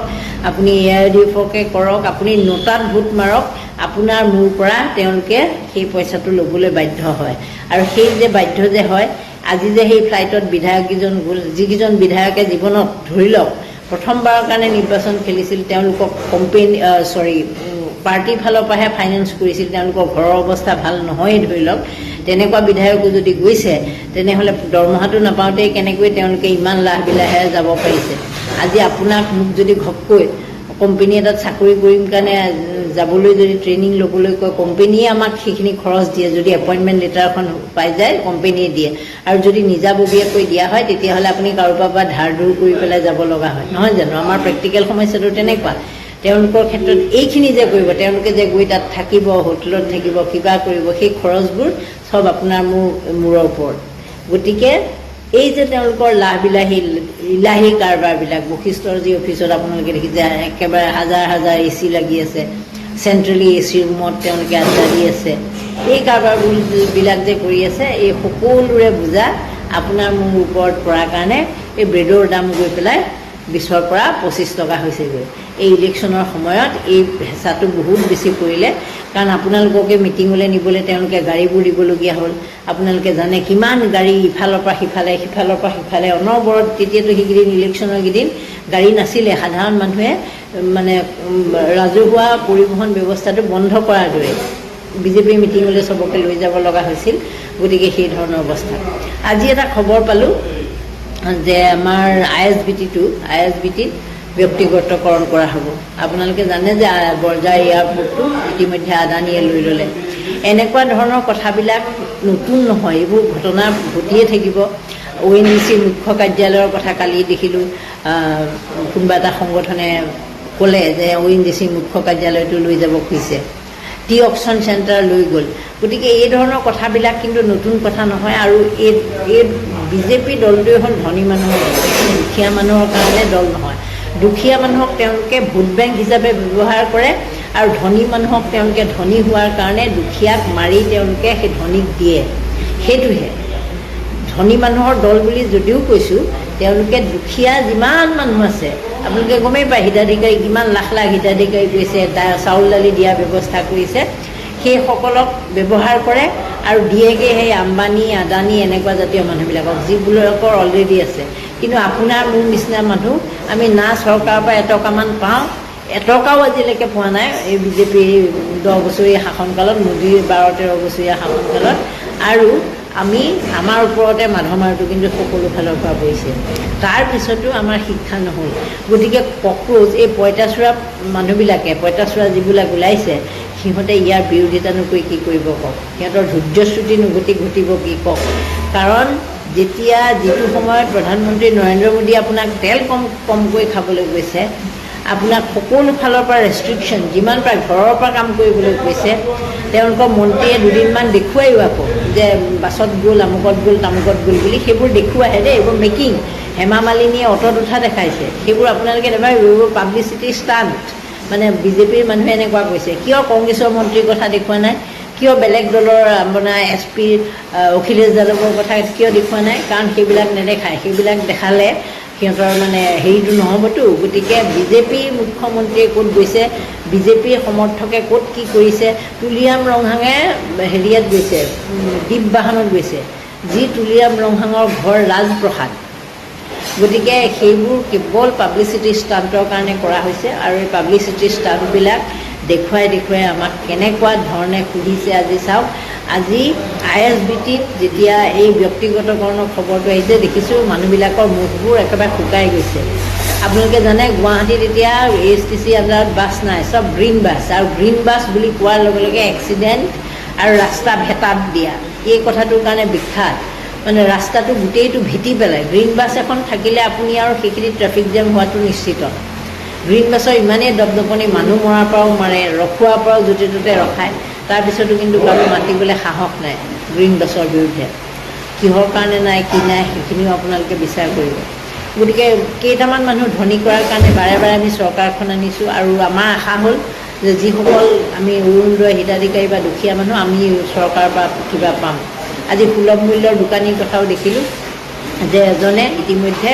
আপুনি AIUDFকে কৰক আপুনি নোটাত ভোট মাৰক আপোনাৰ মোৰ পৰা তেওঁলোকে সেই পইচাটো ল'বলৈ বাধ্য হয় আৰু সেই যে বাধ্য যে হয় আজি যে সেই ফ্লাইটত বিধায়ককেইজন গ'ল যিকেইজন বিধায়কে জীৱনত ধৰি লওক প্ৰথমবাৰৰ কাৰণে নিৰ্বাচন খেলিছিল তেওঁলোকক পাৰ্টিৰ ফালৰ পৰাহে ফাইনেন্স কৰিছিল তেওঁলোকৰ ঘৰৰ অৱস্থা ভাল নহয়েই ধৰি লওক তেনেকুৱা বিধায়কো যদি গৈছে তেনেহ'লে দৰমহাটো নাপাওঁতেই কেনেকৈ তেওঁলোকে ইমান লাহবিলাহে যাব পাৰিছে আজি আপোনাক মোক যদি ঘপকৈ কোম্পানী এটাত চাকৰি কৰিম কাৰণে যাবলৈ যদি ট্ৰেইনিং ল'বলৈ কয় কোম্পানীয়ে আমাক সেইখিনি খৰচ দিয়ে যদি এপইণ্টমেণ্ট লেটাৰখন পাই যায় কোম্পানীয়ে দিয়ে আৰু যদি নিজাববীয়াকৈ দিয়া হয় তেতিয়াহ'লে আপুনি কাৰোবাৰ পৰা ধাৰ ধুৰ কৰি পেলাই যাব লগা হয় নহয় জানো আমাৰ প্ৰেক্টিকেল সমস্যাটো তেনেকুৱা তেওঁলোকৰ ক্ষেত্ৰত এইখিনি যে কৰিব তেওঁলোকে যে গৈ তাত থাকিব হোটেলত থাকিব কিবা কৰিব সেই খৰচবোৰ চব আপোনাৰ মূৰৰ ওপৰত গতিকে এই যে তেওঁলোকৰ ইলাহী কাৰবাৰবিলাক বশিষ্ঠৰ যি অফিচত আপোনালোকে দেখিছে একেবাৰে হাজাৰ AC লাগি আছে চেণ্ট্ৰেলি AC ৰুমত তেওঁলোকে আড্ডা দি আছে এই কাৰবাৰবিলাক যে কৰি আছে এই সকলোৰে বোজা আপোনাৰ মোৰ ওপৰত পৰাৰ কাৰণে এই ব্ৰেডৰ দাম গৈ পেলাই 20ৰ পৰা 25 টকা হৈছেগৈ এই ইলেকশ্যনৰ সময়ত এই হেঁচাটো বহুত বেছি পৰিলে কাৰণ আপোনালোককে মিটিঙলৈ নিবলৈ তেওঁলোকে গাড়ীবোৰ দিবলগীয়া হ'ল আপোনালোকে জানে কিমান গাড়ী ইফালৰ পৰা সিফালে অনবৰত তেতিয়াতো সেইকেইদিন ইলেকশ্যনৰ কেইদিন গাড়ী নাছিলে সাধাৰণ মানুহে মানে ৰাজহুৱা পৰিবহণ ব্যৱস্থাটো বন্ধ কৰাৰ দৰে বিজেপি মিটিঙলৈ চবকে লৈ যাব লগা হৈছিল গতিকে সেই ধৰণৰ অৱস্থা আজি এটা খবৰ পালোঁ যে আমাৰ ISBTত ব্যক্তিগতকৰণ কৰা হ'ব আপোনালোকে জানে যে বৰঝাৰ এয়াৰপৰ্টটো ইতিমধ্যে আদানীয়ে লৈ ল'লে এনেকুৱা ধৰণৰ কথাবিলাক নতুন নহয় এইবোৰ ঘটনা ঘটিয়ে থাকিব ONGC মুখ্য কাৰ্যালয়ৰ কথা কালি দেখিলোঁ কোনোবা এটা সংগঠনে ক'লে যে ONGC মুখ্য কাৰ্যালয়টো লৈ যাব খুজিছে টি অকশ্যন চেণ্টাৰ লৈ গ'ল গতিকে এই ধৰণৰ কথাবিলাক কিন্তু নতুন কথা নহয় আৰু এই বিজেপি দলটোৱে হ'ল ধনী মানুহৰ দুখীয়া মানুহৰ কাৰণে দল নহয় দুখীয়া মানুহক তেওঁলোকে ভোট বেংক হিচাপে ব্যৱহাৰ কৰে আৰু ধনী মানুহক তেওঁলোকে ধনী হোৱাৰ কাৰণে দুখীয়াক মাৰি তেওঁলোকে সেই ধনীক দিয়ে সেইটোহে ধনী মানুহৰ দল বুলি যদিও কৈছোঁ তেওঁলোকে দুখীয়া যিমান মানুহ আছে আপোনালোকে গমেই পায় হিতাধিকাৰী কিমান লাখ হিতাধিকাৰী কৰিছে চাউল দালি দিয়াৰ ব্যৱস্থা কৰিছে সেইসকলক ব্যৱহাৰ কৰে আৰু দিয়েগৈ সেই আম্বানী আদানী এনেকুৱা জাতীয় মানুহবিলাকক যিবিলাকৰ অলৰেডি আছে কিন্তু আপোনাৰ মোৰ নিচিনা মানুহ আমি না চৰকাৰৰ পৰা এটকামান পাওঁ এটকাও আজিলৈকে পোৱা নাই এই বিজেপিৰ 10 বছৰীয়া শাসনকালত মোদীৰ 12-13 বছৰীয়া শাসনকালত আৰু আমি আমাৰ ওপৰতে মাধৱ মাৰটো কিন্তু সকলো ফালৰ পৰা পৰিছে তাৰপিছতো আমাৰ শিক্ষা নহ'ল গতিকে কক্ৰোচ এই পঁইতাচোৰা মানুহবিলাকে পঁইতাচোৰা যিবিলাক ওলাইছে সিহঁতে ইয়াৰ বিৰোধিতা নকৰি কি কৰিব কওক সিহঁতৰ ধৈৰ্যচ্যুতি ঘটিব কি কওক কাৰণ যেতিয়া যিটো সময়ত প্ৰধানমন্ত্ৰী নৰেন্দ্ৰ মোদী আপোনাক তেল কমকৈ খাবলৈ গৈছে আপোনাক সকলো ফালৰ পৰা ৰেষ্ট্ৰিকশ্যন যিমান পাৰে ঘৰৰ পৰা কাম কৰিবলৈ কৈছে। তেওঁলোকৰ মন্ত্ৰীয়ে দুদিনমান দেখুৱাইও আকৌ যে বাছত গ'ল, আমুকত গ'ল, তামুকত গ'ল বুলি, সেইবোৰ দেখুৱাইহে দেই, এইবোৰ মেকিং। হেমা মালিনীয়ে অটত উঠা দেখাইছে, সেইবোৰ আপোনালোকে নেভাবিব, এইবোৰ পাব্লিচিটি ষ্টাণ্ট। মানে বিজেপিৰ মানুহে এনেকুৱা কৈছে। কিয় কংগ্ৰেছৰ মন্ত্ৰীৰ কথা দেখুওৱা নাই? কিয় বেলেগ দলৰ আপোনাৰ SP অখিলেশ যাদৱৰ কথা কিয় দেখুওৱা নাই? কাৰণ সেইবিলাক নেদেখায়, সেইবিলাক দেখালে সিহঁতৰ মানে হেৰিটো নহ'বতো। গতিকে বিজেপিৰ মুখ্যমন্ত্ৰীয়ে ক'ত গৈছে, বিজেপিৰ সমৰ্থকে ক'ত কি কৰিছে। তুলিয়াম ৰংহাঙে হেৰিয়াত গৈছে, দ্বীপবাহনত গৈছে, যি তুলিয়াম ৰংহাঙৰ ঘৰ ৰাজপ্ৰসাদ। গতিকে সেইবোৰ কেৱল পাব্লিচিটি ষ্টাণ্টৰ কাৰণে কৰা হৈছে। আৰু এই পাব্লিচিটি ষ্টাণ্টবিলাক দেখুৱাই দেখুৱাই আমাক কেনেকুৱা ধৰণে সুধিছে। আজি চাওক, আজি ISBTত যেতিয়া এই ব্যক্তিগতকৰণৰ খবৰটো আহিছে, দেখিছোঁ মানুহবিলাকৰ মুখবোৰ একেবাৰে শুকাই গৈছে। আপোনালোকে জানে গুৱাহাটীত এতিয়া ASTC আণ্ডাৰত বাছ নাই, চব গ্ৰীণ বাছ। আৰু গ্ৰীণ বাছ বুলি কোৱাৰ লগে লগে এক্সিডেণ্ট আৰু ৰাস্তা ভেটাত দিয়া, এই কথাটোৰ কাৰণে বিখ্যাত। মানে ৰাস্তাটো গোটেইটো ভেটি পেলাই। গ্ৰীণ বাছ এখন থাকিলে আপুনি আৰু সেইখিনি ট্ৰেফিক জাম হোৱাটো নিশ্চিত। গ্ৰীণ বাছৰ ইমানেই দপদপনি, মানুহ মৰাৰ পৰাও মাৰে, ৰখোৱাৰ পৰাও য'তে ত'তে ৰখায়, তাৰপিছতো কিন্তু কাৰো মাতিবলৈ সাহস নাই গ্ৰীণ বাছৰ বিৰুদ্ধে। কিহৰ কাৰণে নাই, কি নাই, সেইখিনিও আপোনালোকে বিচাৰ কৰিব। গতিকে কেইটামান মানুহ ধনী কৰাৰ কাৰণে বাৰে বাৰে আমি চৰকাৰখন আনিছোঁ। আৰু আমাৰ আশা হ'ল যে যিসকল আমি অৰুণোদয় হিতাধিকাৰী বা দুখীয়া মানুহ, আমি চৰকাৰৰ পৰা কিবা পাম। আজি সুলভ মূল্যৰ দোকানীৰ কথাও দেখিলোঁ যে এজনে ইতিমধ্যে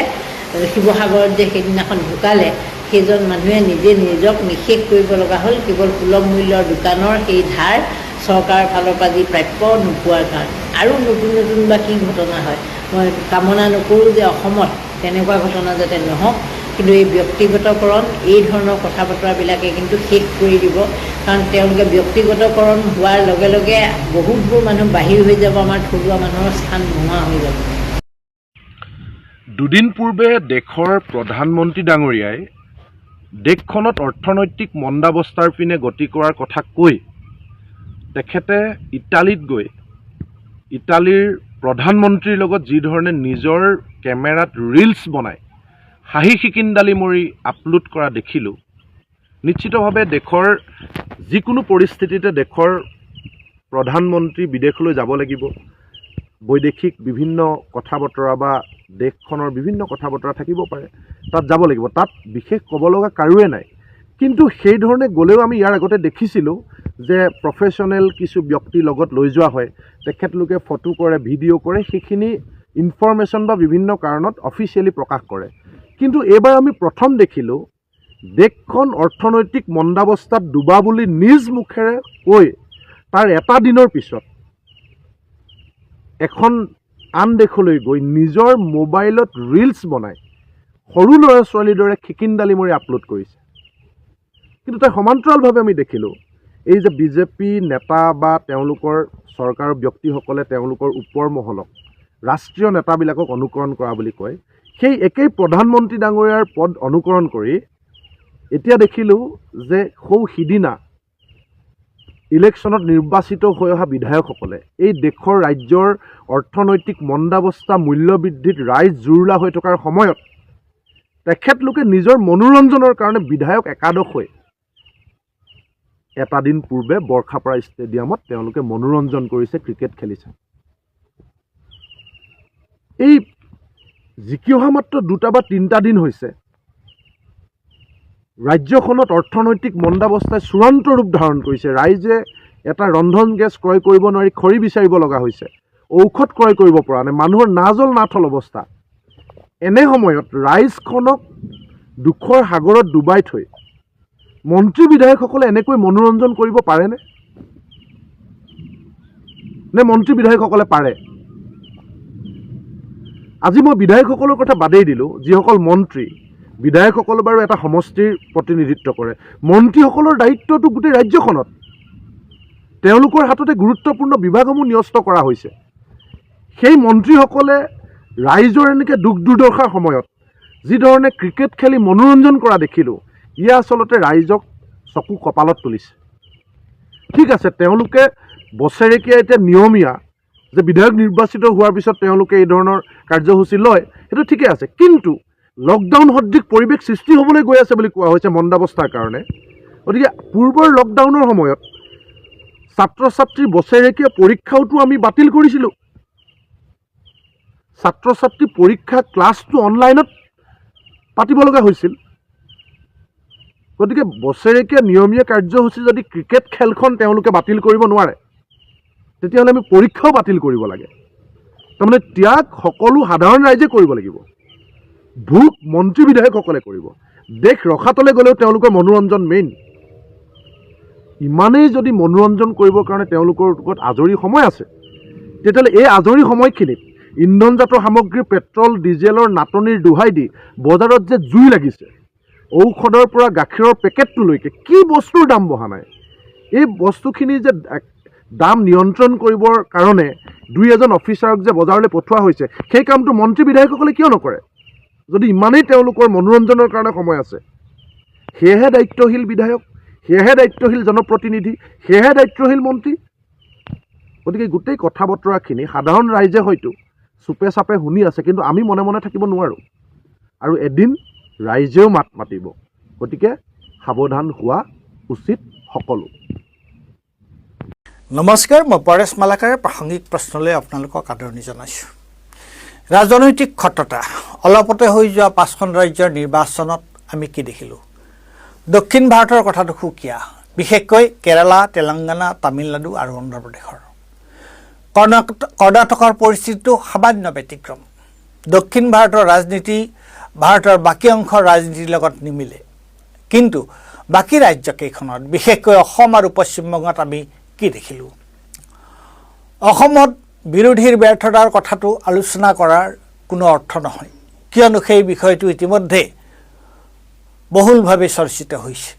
শিৱসাগৰত যে সেইদিনাখন ঢুকালে, সেইজন মানুহে নিজে নিজক নিষেধ কৰিব লগা হ'ল কেৱল সুলভ মূল্যৰ দোকানৰ সেই ধাৰ চৰকাৰৰ ফালৰ পৰা যি প্ৰাপ্য নোপোৱাৰ কাৰণে। আৰু নতুন নতুন বা কি ঘটনা হয়, মই কামনা নকৰোঁ যে অসমত তেনেকুৱা ঘটনা যাতে নহওক, কিন্তু এই ব্যক্তিগতকৰণ, এই ধৰণৰ কথা বতৰাবিলাকে কিন্তু শেষ কৰি দিব। কাৰণ তেওঁলোকে ব্যক্তিগতকৰণ হোৱাৰ লগে লগে বহুতবোৰ মানুহ বাহিৰ হৈ যাব, আমাৰ থলুৱা মানুহৰ স্থান নোহোৱা হৈ যাব। দুদিন পূৰ্বে দেশৰ প্ৰধানমন্ত্ৰী ডাঙৰীয়াই দেশখনত অৰ্থনৈতিক মন্দাৱস্থাৰ পিনে গতি কৰাৰ কথা কৈ তেখেতে ইটালীত গৈ ইটালীৰ প্ৰধানমন্ত্ৰীৰ লগত যি ধৰণে নিজৰ কেমেৰাত ৰিলছ বনাই হাঁহি খিকিন্দালি মৰি আপলোড কৰা দেখিলোঁ। নিশ্চিতভাৱে দেশৰ যিকোনো পৰিস্থিতিতে দেশৰ প্ৰধানমন্ত্ৰী বিদেশলৈ যাব লাগিব, বৈদেশিক বিভিন্ন কথা বতৰা বা দেশখনৰ বিভিন্ন কথা বতৰা থাকিব পাৰে, তাত যাব লাগিব, তাত বিশেষ ক'ব লগা কাৰোৱে নাই। কিন্তু সেই ধৰণে গ'লেও আমি ইয়াৰ আগতে দেখিছিলোঁ যে প্ৰফেশ্যনেল কিছু ব্যক্তিৰ লগত লৈ যোৱা হয়, তেখেতলোকে ফটো কৰে, ভিডিঅ' কৰে, সেইখিনি ইনফৰমেশ্যন বা বিভিন্ন কাৰণত অফিচিয়েলি প্ৰকাশ কৰে। কিন্তু এইবাৰ আমি প্ৰথম দেখিলোঁ দেশখন অৰ্থনৈতিক মন্দাৱস্থাত ডুবা বুলি নিজ মুখেৰে কৈ তাৰ এটা দিনৰ পিছত এখন আন দেশলৈ গৈ নিজৰ মোবাইলত ৰিলছ বনাই সৰু ল'ৰা ছোৱালীৰ দৰে খিকিন্দালি মৰি আপলোড কৰিছে। কিন্তু তাৰ সমান্তৰালভাৱে আমি দেখিলোঁ এই যে বিজেপি নেতা বা তেওঁলোকৰ চৰকাৰৰ ব্যক্তিসকলে তেওঁলোকৰ ওপৰ মহলক, ৰাষ্ট্ৰীয় নেতাবিলাকক অনুকৰণ কৰা বুলি কয়, সেই একেই প্ৰধানমন্ত্ৰী ডাঙৰীয়াৰ পদ অনুকৰণ কৰি এতিয়া দেখিলোঁ যে সিদিনা ইলেকশ্যনত নিৰ্বাচিত হৈ অহা বিধায়কসকলে এই দেশৰ ৰাজ্যৰ অৰ্থনৈতিক মন্দাৱস্থা, মূল্যবৃদ্ধিত ৰাইজ জুৰুলা হৈ থকাৰ সময়ত তেখেতলোকে নিজৰ মনোৰঞ্জনৰ কাৰণে বিধায়ক একাদশ হৈ এটা দিন পূৰ্বে বৰ্ষাপাৰা ষ্টেডিয়ামত তেওঁলোকে মনোৰঞ্জন কৰিছে, ক্ৰিকেট খেলিছে। এই জিকি অহা মাত্ৰ 2 বা 3টা দিন হৈছে ৰাজ্যখনত অৰ্থনৈতিক মন্দাৱস্থাই চূড়ান্ত ৰূপ ধাৰণ কৰিছে। ৰাইজে এটা ৰন্ধন গেছ ক্ৰয় কৰিব নোৱাৰি খৰি বিচাৰিব লগা হৈছে, ঔষধ ক্ৰয় কৰিব পৰা নাই, মানুহৰ নাজল নাথল অৱস্থা। এনে সময়ত ৰাইজখনক দুখৰ সাগৰত ডুবাই থৈ মন্ত্ৰী বিধায়কসকলে এনেকৈ মনোৰঞ্জন কৰিব পাৰেনে? নে মন্ত্ৰী বিধায়কসকলে পাৰে? আজি মই বিধায়কসকলৰ কথা বাদেই দিলোঁ, যিসকল মন্ত্ৰী, বিধায়কসকল বাৰু এটা সমষ্টিৰ প্ৰতিনিধিত্ব কৰে, মন্ত্ৰীসকলৰ দায়িত্বটো গোটেই ৰাজ্যখনত। তেওঁলোকৰ হাততে গুৰুত্বপূৰ্ণ বিভাগসমূহ ন্যস্ত কৰা হৈছে। সেই মন্ত্ৰীসকলে ৰাইজৰ এনেকৈ দুখ দুৰ্দশাৰ সময়ত যি ধৰণে ক্ৰিকেট খেলি মনোৰঞ্জন কৰা দেখিলোঁ, ইয়ে আচলতে ৰাইজক চকু কপালত তুলিছে। ঠিক আছে, তেওঁলোকে বছৰেকীয়া এতিয়া নিয়মীয়া যে বিধায়ক নিৰ্বাচিত হোৱাৰ পিছত তেওঁলোকে এই ধৰণৰ কাৰ্যসূচী লয়, সেইটো ঠিকে আছে। কিন্তু লকডাউন সদৃশ পৰিৱেশ সৃষ্টি হ'বলৈ গৈ আছে বুলি কোৱা হৈছে মন্দাৱস্থাৰ কাৰণে। গতিকে পূৰ্বৰ লকডাউনৰ সময়ত ছাত্ৰ ছাত্ৰীৰ বছৰেকীয়া পৰীক্ষাওতো আমি বাতিল কৰিছিলোঁ। ছাত্ৰ ছাত্ৰী পৰীক্ষা ক্লাছটো অনলাইনত পাতিব লগা হৈছিল। গতিকে বছৰেকীয়া নিয়মীয়া কাৰ্যসূচী যদি ক্ৰিকেট খেলখন তেওঁলোকে বাতিল কৰিব নোৱাৰে, তেতিয়াহ'লে আমি পৰীক্ষাও বাতিল কৰিব লাগে। তাৰমানে ত্যাগ সকলো সাধাৰণ ৰাইজে কৰিব লাগিব, ভোগ মন্ত্ৰী বিধায়কসকলে কৰিব। দেশ ৰখাতলৈ গ'লেও তেওঁলোকৰ মনোৰঞ্জন মেইন। ইমানেই যদি মনোৰঞ্জন কৰিবৰ কাৰণে তেওঁলোকৰ লগত আজৰি সময় আছে, তেতিয়াহ'লে এই আজৰি সময়খিনিত ইন্ধনজাত সামগ্ৰী পেট্ৰল ডিজেলৰ নাটনিৰ দোহাই দি বজাৰত যে জুই লাগিছে, ঔষধৰ পৰা গাখীৰৰ পেকেটটোলৈকে কি বস্তুৰ দাম বঢ়া নাই। এই বস্তুখিনি যে দাম নিয়ন্ত্ৰণ কৰিবৰ কাৰণে 2-এজন অফিচাৰক যে বজাৰলৈ পঠোৱা হৈছে, সেই কামটো মন্ত্ৰী বিধায়কসকলে কিয় নকৰে? যদি ইমানেই তেওঁলোকৰ মনোৰঞ্জনৰ কাৰণে সময় আছে, সেয়েহে দায়িত্বশীল বিধায়ক, সেয়েহে দায়িত্বশীল জনপ্ৰতিনিধি, সেয়েহে দায়িত্বশীল মন্ত্ৰী। গতিকে গোটেই কথা বতৰাখিনি সাধাৰণ ৰাইজে হয়তো চুপে চাপে শুনি আছে, কিন্তু আমি মনে মনে থাকিব নোৱাৰোঁ। আৰু এদিন ৰাইজেও মাত মাতিব। গতিকে সাৱধান হোৱা উচিত সকলো। নমস্কাৰ, মই পৰেশ মালাকাৰে প্ৰাসংগিক প্ৰশ্নলৈ আপোনালোকক আদৰণি জনাইছোঁ। ৰাজনৈতিক ক্ষততা অলপতে হৈ যোৱা 5খন ৰাজ্যৰ নিৰ্বাচনত আমি কি দেখিলোঁ? দক্ষিণ ভাৰতৰ কথাটো সুকীয়া, বিশেষকৈ কেৰালা, তেলেংগানা, তামিলনাডু আৰু অন্ধ্ৰপ্ৰদেশৰ। কৰ্ণাটকৰ পৰিস্থিতিটো সামান্য ব্যতিক্ৰম। দক্ষিণ ভাৰতৰ ৰাজনীতি ভাৰতৰ বাকী অংশৰ ৰাজনীতিৰ লগত নিমিলে। কিন্তু বাকী ৰাজ্যকেইখনত, বিশেষকৈ অসম আৰু পশ্চিমবংগত আমি কি দেখিলোঁ? অসমত বিৰোধীৰ ব্যৰ্থতাৰ কথাটো আলোচনা কৰাৰ কোনো অৰ্থ নহয়, কিয়নো সেই বিষয়টো ইতিমধ্যে বহুলভাৱে চৰ্চিত হৈছে।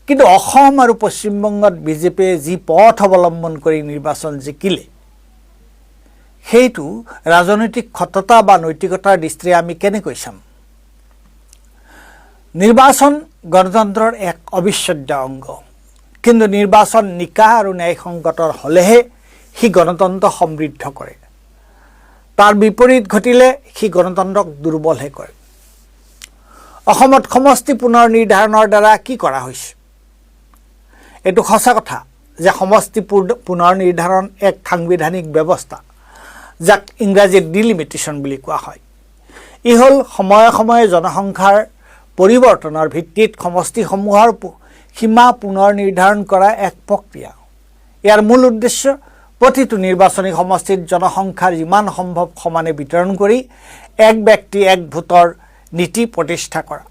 কিন্তু অসম আৰু পশ্চিমবংগত বিজেপিয়ে যি পথ অৱলম্বন কৰি নিৰ্বাচন জিকিলে, সেইটো ৰাজনৈতিক ক্ষততা বা নৈতিকতাৰ দৃষ্টিৰে আমি কেনেকৈ চাম? নিৰ্বাচন গণতন্ত্ৰৰ এক অবিচ্ছেদ্য অংগ, কিন্তু নিৰ্বাচন নিকা আৰু ন্যায়সংগত হ'লেহে সি গণতন্ত্ৰ সমৃদ্ধ কৰে। তাৰ বিপৰীত ঘটিলে সি গণতন্ত্ৰক দুৰ্বলহে কৰে। অসমত সমষ্টি পুনৰ নিৰ্ধাৰণৰ দ্বাৰা কি কৰা হৈছে? এইটো সঁচা কথা যে সমষ্টি পুনৰ নিৰ্ধাৰণ এক সাংবিধানিক ব্যৱস্থা, যাক ইংৰাজীত ডিলিমিটেশ্যন বুলি কোৱা হয়। ই হ'ল সময়ে সময়ে জনসংখ্যাৰ পৰিৱৰ্তনৰ ভিত্তিত সমষ্টিসমূহৰ সীমা পুনৰ নিৰ্ধাৰণ কৰা এক প্ৰক্ৰিয়া। ইয়াৰ মূল উদ্দেশ্য প্ৰতিটো নিৰ্বাচনী সমষ্টিত জনসংখ্যাৰ যিমান সম্ভৱ সমানে বিতৰণ কৰি এক ব্যক্তি এক ভোটৰ নীতি প্ৰতিষ্ঠা কৰা।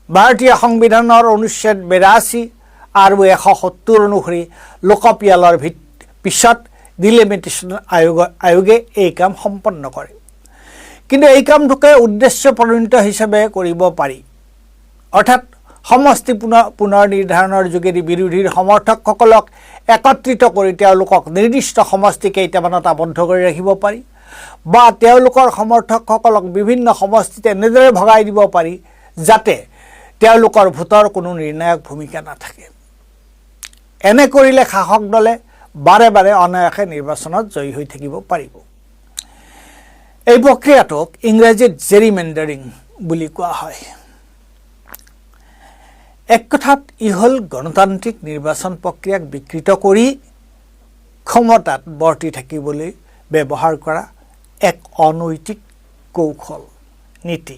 ভাৰতীয় সংবিধানৰ অনুচ্ছেদ 82 আৰু 170 অনুসৰি লোকপিয়ালৰ পিছত ডিলিমিটেশ্যন আয়োগে এই কাম সম্পন্ন কৰে। কিন্তু এই কামটোকে উদ্দেশ্য প্ৰণীত হিচাপে কৰিব পাৰি, অৰ্থাৎ সমষ্টি পুনৰ নিৰ্ধাৰণৰ যোগেদি বিৰোধীৰ সমৰ্থকসকলক একত্ৰিত কৰি তেওঁলোকক নিৰ্দিষ্ট সমষ্টি কেইটামানত আবদ্ধ কৰি ৰাখিব পাৰি, বা তেওঁলোকৰ সমৰ্থকসকলক বিভিন্ন সমষ্টিত এনেদৰে ভগাই দিব পাৰি যাতে তেওঁলোকৰ ভোটৰ কোনো নিৰ্ণায়ক ভূমিকা নাথাকে। এনে কৰিলে শাসক দলে বাৰে বাৰে অনায়াসে নিৰ্বাচনত জয়ী হৈ থাকিব পাৰিব। এই প্ৰক্ৰিয়াটোক ইংৰাজীত জেৰিমেণ্ডাৰিং বুলি কোৱা হয়। এক কথাত ই হ'ল গণতান্ত্ৰিক নিৰ্বাচন প্ৰক্ৰিয়াক বিকৃত কৰি ক্ষমতাত বৰ্তি থাকিবলৈ ব্যৱহাৰ কৰা এক অনৈতিক কৌশল নীতি।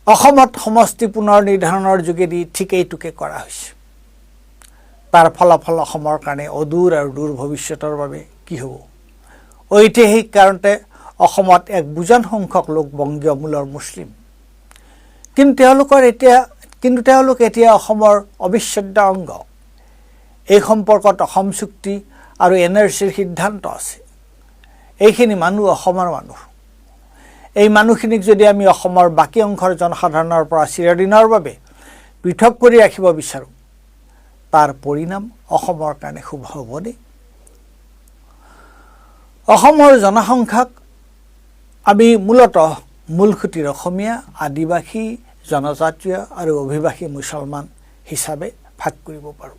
অসমত সমষ্টি পুনৰ নিৰ্ধাৰণৰ যোগেদি ঠিক এইটোকে কৰা হৈছে। তাৰ ফলাফল অসমৰ কাৰণে অদূৰ আৰু দূৰ ভৱিষ্যতৰ বাবে কি হ'ব? ঐতিহাসিক কাৰণতে অসমত এক বুজন সংখ্যক লোক বংগীয় মূলৰ মুছলিম, কিন্তু তেওঁলোক এতিয়া অসমৰ অবিচ্ছেদ্য অংগ। এই সম্পৰ্কত অসম চুক্তি আৰু NRCৰ সিদ্ধান্ত আছে। এইখিনি মানুহ অসমৰ মানুহ। এই মানুহখিনিক যদি আমি অসমৰ বাকী অংশৰ জনসাধাৰণৰ পৰা চিৰদিনৰ বাবে পৃথক কৰি ৰাখিব বিচাৰোঁ, তাৰ পৰিণাম অসমৰ কাৰণে শুভ হ'বনে? অসমৰ জনসংখ্যাক আমি মূলতঃ মূলসুঁতিৰ অসমীয়া, আদিবাসী, জনজাতীয় আৰু অভিবাসী মুছলমান হিচাপে ভাগ কৰিব পাৰোঁ।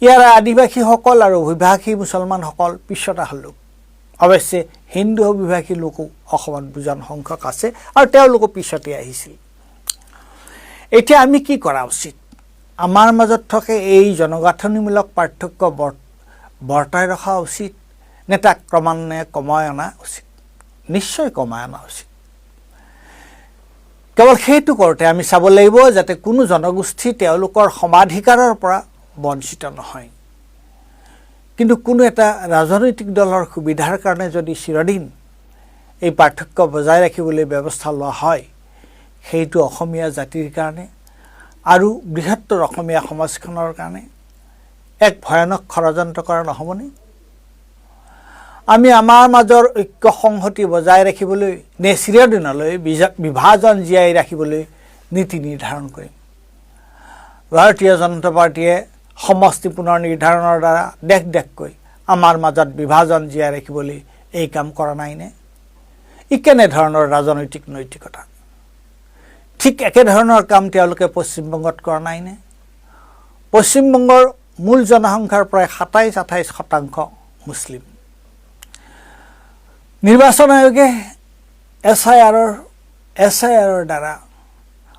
ইয়াৰ আদিবাসীসকল আৰু অভিবাসী মুছলমানসকল পিছতা লোক, অৱশ্যে হিন্দু অভিভাষী লোকো অসমত বুজন সংখ্যক আছে আৰু তেওঁলোকো পিছতে আহিছিল। এতিয়া আমি কি কৰা উচিত? আমাৰ মাজত থকা এই জনগাঁথনিমূলক পাৰ্থক্য বৰ্তাই ৰখা উচিত নে তাক ক্ৰমান্বয়ে কমাই অনা উচিত? নিশ্চয় কমাই অনা উচিত। কেৱল সেইটো কৰোঁতে আমি চাব লাগিব যাতে কোনো জনগোষ্ঠী তেওঁলোকৰ সমাধিকাৰৰ পৰা বঞ্চিত নহয়। কিন্তু কোনো এটা ৰাজনৈতিক দলৰ সুবিধাৰ কাৰণে যদি চিৰদিন এই পাৰ্থক্য বজাই ৰাখিবলৈ ব্যৱস্থা লোৱা হয়, সেইটো অসমীয়া জাতিৰ কাৰণে আৰু বৃহত্তৰ অসমীয়া সমাজখনৰ কাৰণে এক ভয়ানক ষড়যন্ত্ৰ কৰা নহ'বনে? আমি আমাৰ মাজৰ ঐক্য সংহতি বজাই ৰাখিবলৈ নে চিৰদিনলৈ বিভাজন জীয়াই ৰাখিবলৈ নীতি নিৰ্ধাৰণ কৰিম? ভাৰতীয় জনতা পাৰ্টীয়ে সমষ্টি পুনৰ নিৰ্ধাৰণৰ দ্বাৰা দেশকৈ আমাৰ মাজত বিভাজন জীয়াই ৰাখিবলৈ এই কাম কৰা নাইনে? ই কেনেধৰণৰ ৰাজনৈতিক নৈতিকতা? ঠিক একেধৰণৰ কাম তেওঁলোকে পশ্চিমবংগত কৰা নাইনে? পশ্চিমবংগৰ মূল জনসংখ্যাৰ প্ৰায় 27-28% মুছলিম। নিৰ্বাচন আয়োগে এছআইআৰৰ দ্বাৰা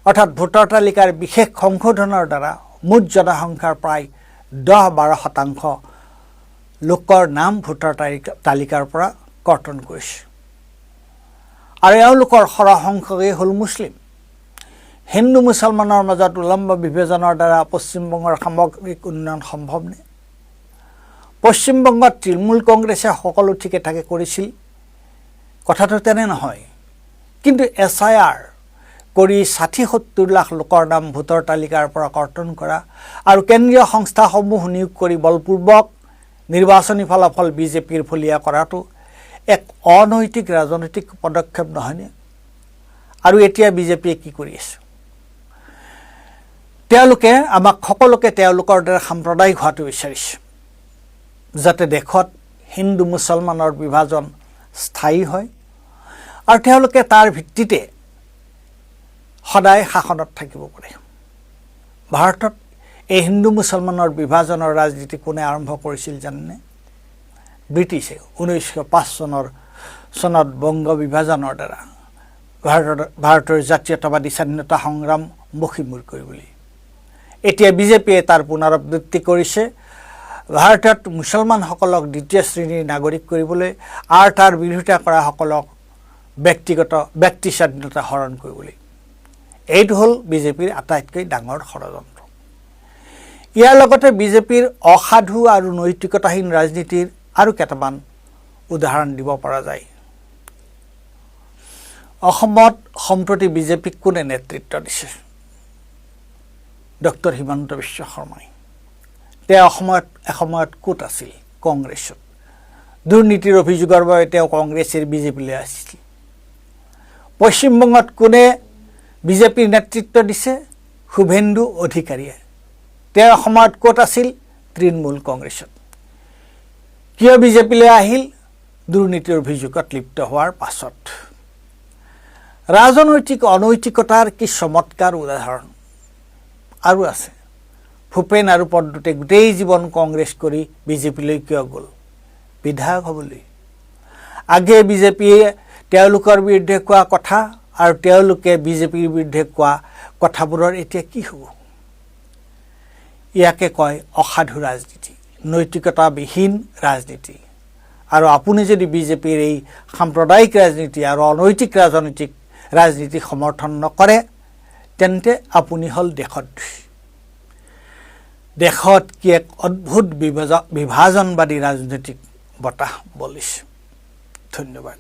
অৰ্থাৎ ভোটাৰ তালিকাৰ বিশেষ সংশোধনৰ দ্বাৰা মুঠ জনসংখ্যাৰ প্ৰায় 10-12% লোকৰ নাম ভোটাৰ তালিকাৰ পৰা কৰ্তন কৰিছে আৰু এওঁলোকৰ সৰহসংখ্যকেই হ'ল মুছলিম। হিন্দু মুছলমানৰ মাজত উলম্ব বিভাজনৰ দ্বাৰা পশ্চিমবংগৰ সামগ্ৰিক উন্নয়ন সম্ভৱনে? পশ্চিমবংগত তৃণমূল কংগ্ৰেছে সকলো ঠিকে ঠাকে কৰিছিল, কথাটো তেনে নহয়। কিন্তু এছআইআৰ কৰি 60-70 লাখ লোকৰ নাম ভোটাৰ তালিকাৰ পৰা কৰ্তন কৰা আৰু কেন্দ্ৰীয় সংস্থাসমূহ নিয়োগ কৰি বলপূৰ্বক নিৰ্বাচনী ফলাফল বিজেপিৰ ফলীয়া কৰাটো এক অনৈতিক ৰাজনৈতিক পদক্ষেপ নহয়নে? আৰু এতিয়া বিজেপিয়ে কি কৰি আছে? তেওঁলোকে আমাক সকলোকে তেওঁলোকৰ দ্বাৰা সাম্প্ৰদায়িক হোৱাটো বিচাৰিছে, যাতে দেশত হিন্দু মুছলমানৰ বিভাজন স্থায়ী হয় আৰু তেওঁলোকে তাৰ ভিত্তিতে সদায় শাসনত থাকিব পাৰে। ভাৰতত এই হিন্দু মুছলমানৰ বিভাজনৰ ৰাজনীতি কোনে আৰম্ভ কৰিছিল জানেনে? ব্ৰিটিছে 1905 চনত বংগ বিভাজনৰ দ্বাৰা ভাৰতৰ জাতীয়তাবাদী স্বাধীনতা সংগ্ৰাম মষিমূৰ কৰিবলৈ। এতিয়া বিজেপিয়ে তাৰ পুনৰাবৃত্তি কৰিছে ভাৰতত মুছলমানসকলক দ্বিতীয় শ্ৰেণীৰ নাগৰিক কৰিবলৈ আৰু তাৰ বিৰোধিতা কৰাসকলক ব্যক্তি স্বাধীনতা হৰণ কৰিবলৈ। এইটো হ'ল বিজেপিৰ আটাইতকৈ ডাঙৰ ষড়যন্ত্ৰ। ইয়াৰ লগতে বিজেপিৰ অসাধু আৰু নৈতিকতাহীন ৰাজনীতিৰ আৰু কেইটামান উদাহৰণ দিব পৰা যায়। অসমত সম্প্ৰতি বিজেপিক কোনে নেতৃত্ব দিছে? ডক্টৰ হিমন্ত বিশ্ব শৰ্মাই। তেওঁ এসময়ত ক'ত আছিল? কংগ্ৰেছত। দুৰ্নীতিৰ অভিযোগৰ বাবে তেওঁ কংগ্ৰেছৰ বিজেপিলৈ আছিল। পশ্চিমবংগত কোনে বিজেপিৰ নেতৃত্ব দিছে? শুভেন্দু অধিকাৰীয়ে। তেওঁ এসময়ত ক'ত আছিল? তৃণমূল কংগ্ৰেছত। কিয় বিজেপিলৈ আহিল? দুৰ্নীতিৰ অভিযোগত লিপ্ত হোৱাৰ পাছত। ৰাজনৈতিক অনৈতিকতাৰ কি চমৎকাৰ উদাহৰণ আৰু আছে। ভূপেন আৰু পদ্মতে গোটেই জীৱন কংগ্ৰেছ কৰি বিজেপিলৈ কিয় গ'ল? বিধায়ক হ'বলৈ। আগে বিজেপিয়ে তেওঁলোকৰ বিৰুদ্ধে কোৱা কথা আৰু তেওঁলোকে বিজেপিৰ বিৰুদ্ধে কোৱা কথাবোৰৰ এতিয়া কি হ'ব? ইয়াকে কয় অসাধু ৰাজনীতি, নৈতিকতাবিহীন ৰাজনীতি। আৰু আপুনি যদি বিজেপিৰ এই সাম্প্ৰদায়িক ৰাজনীতি আৰু অনৈতিক ৰাজনীতি সমৰ্থন নকৰে, তেন্তে আপুনি হ'ল দেশদ্ৰোহী। দেশত কি এক অদ্ভুত বিভাজনবাদী ৰাজনৈতিক বতাহ বলিছে। ধন্যবাদ।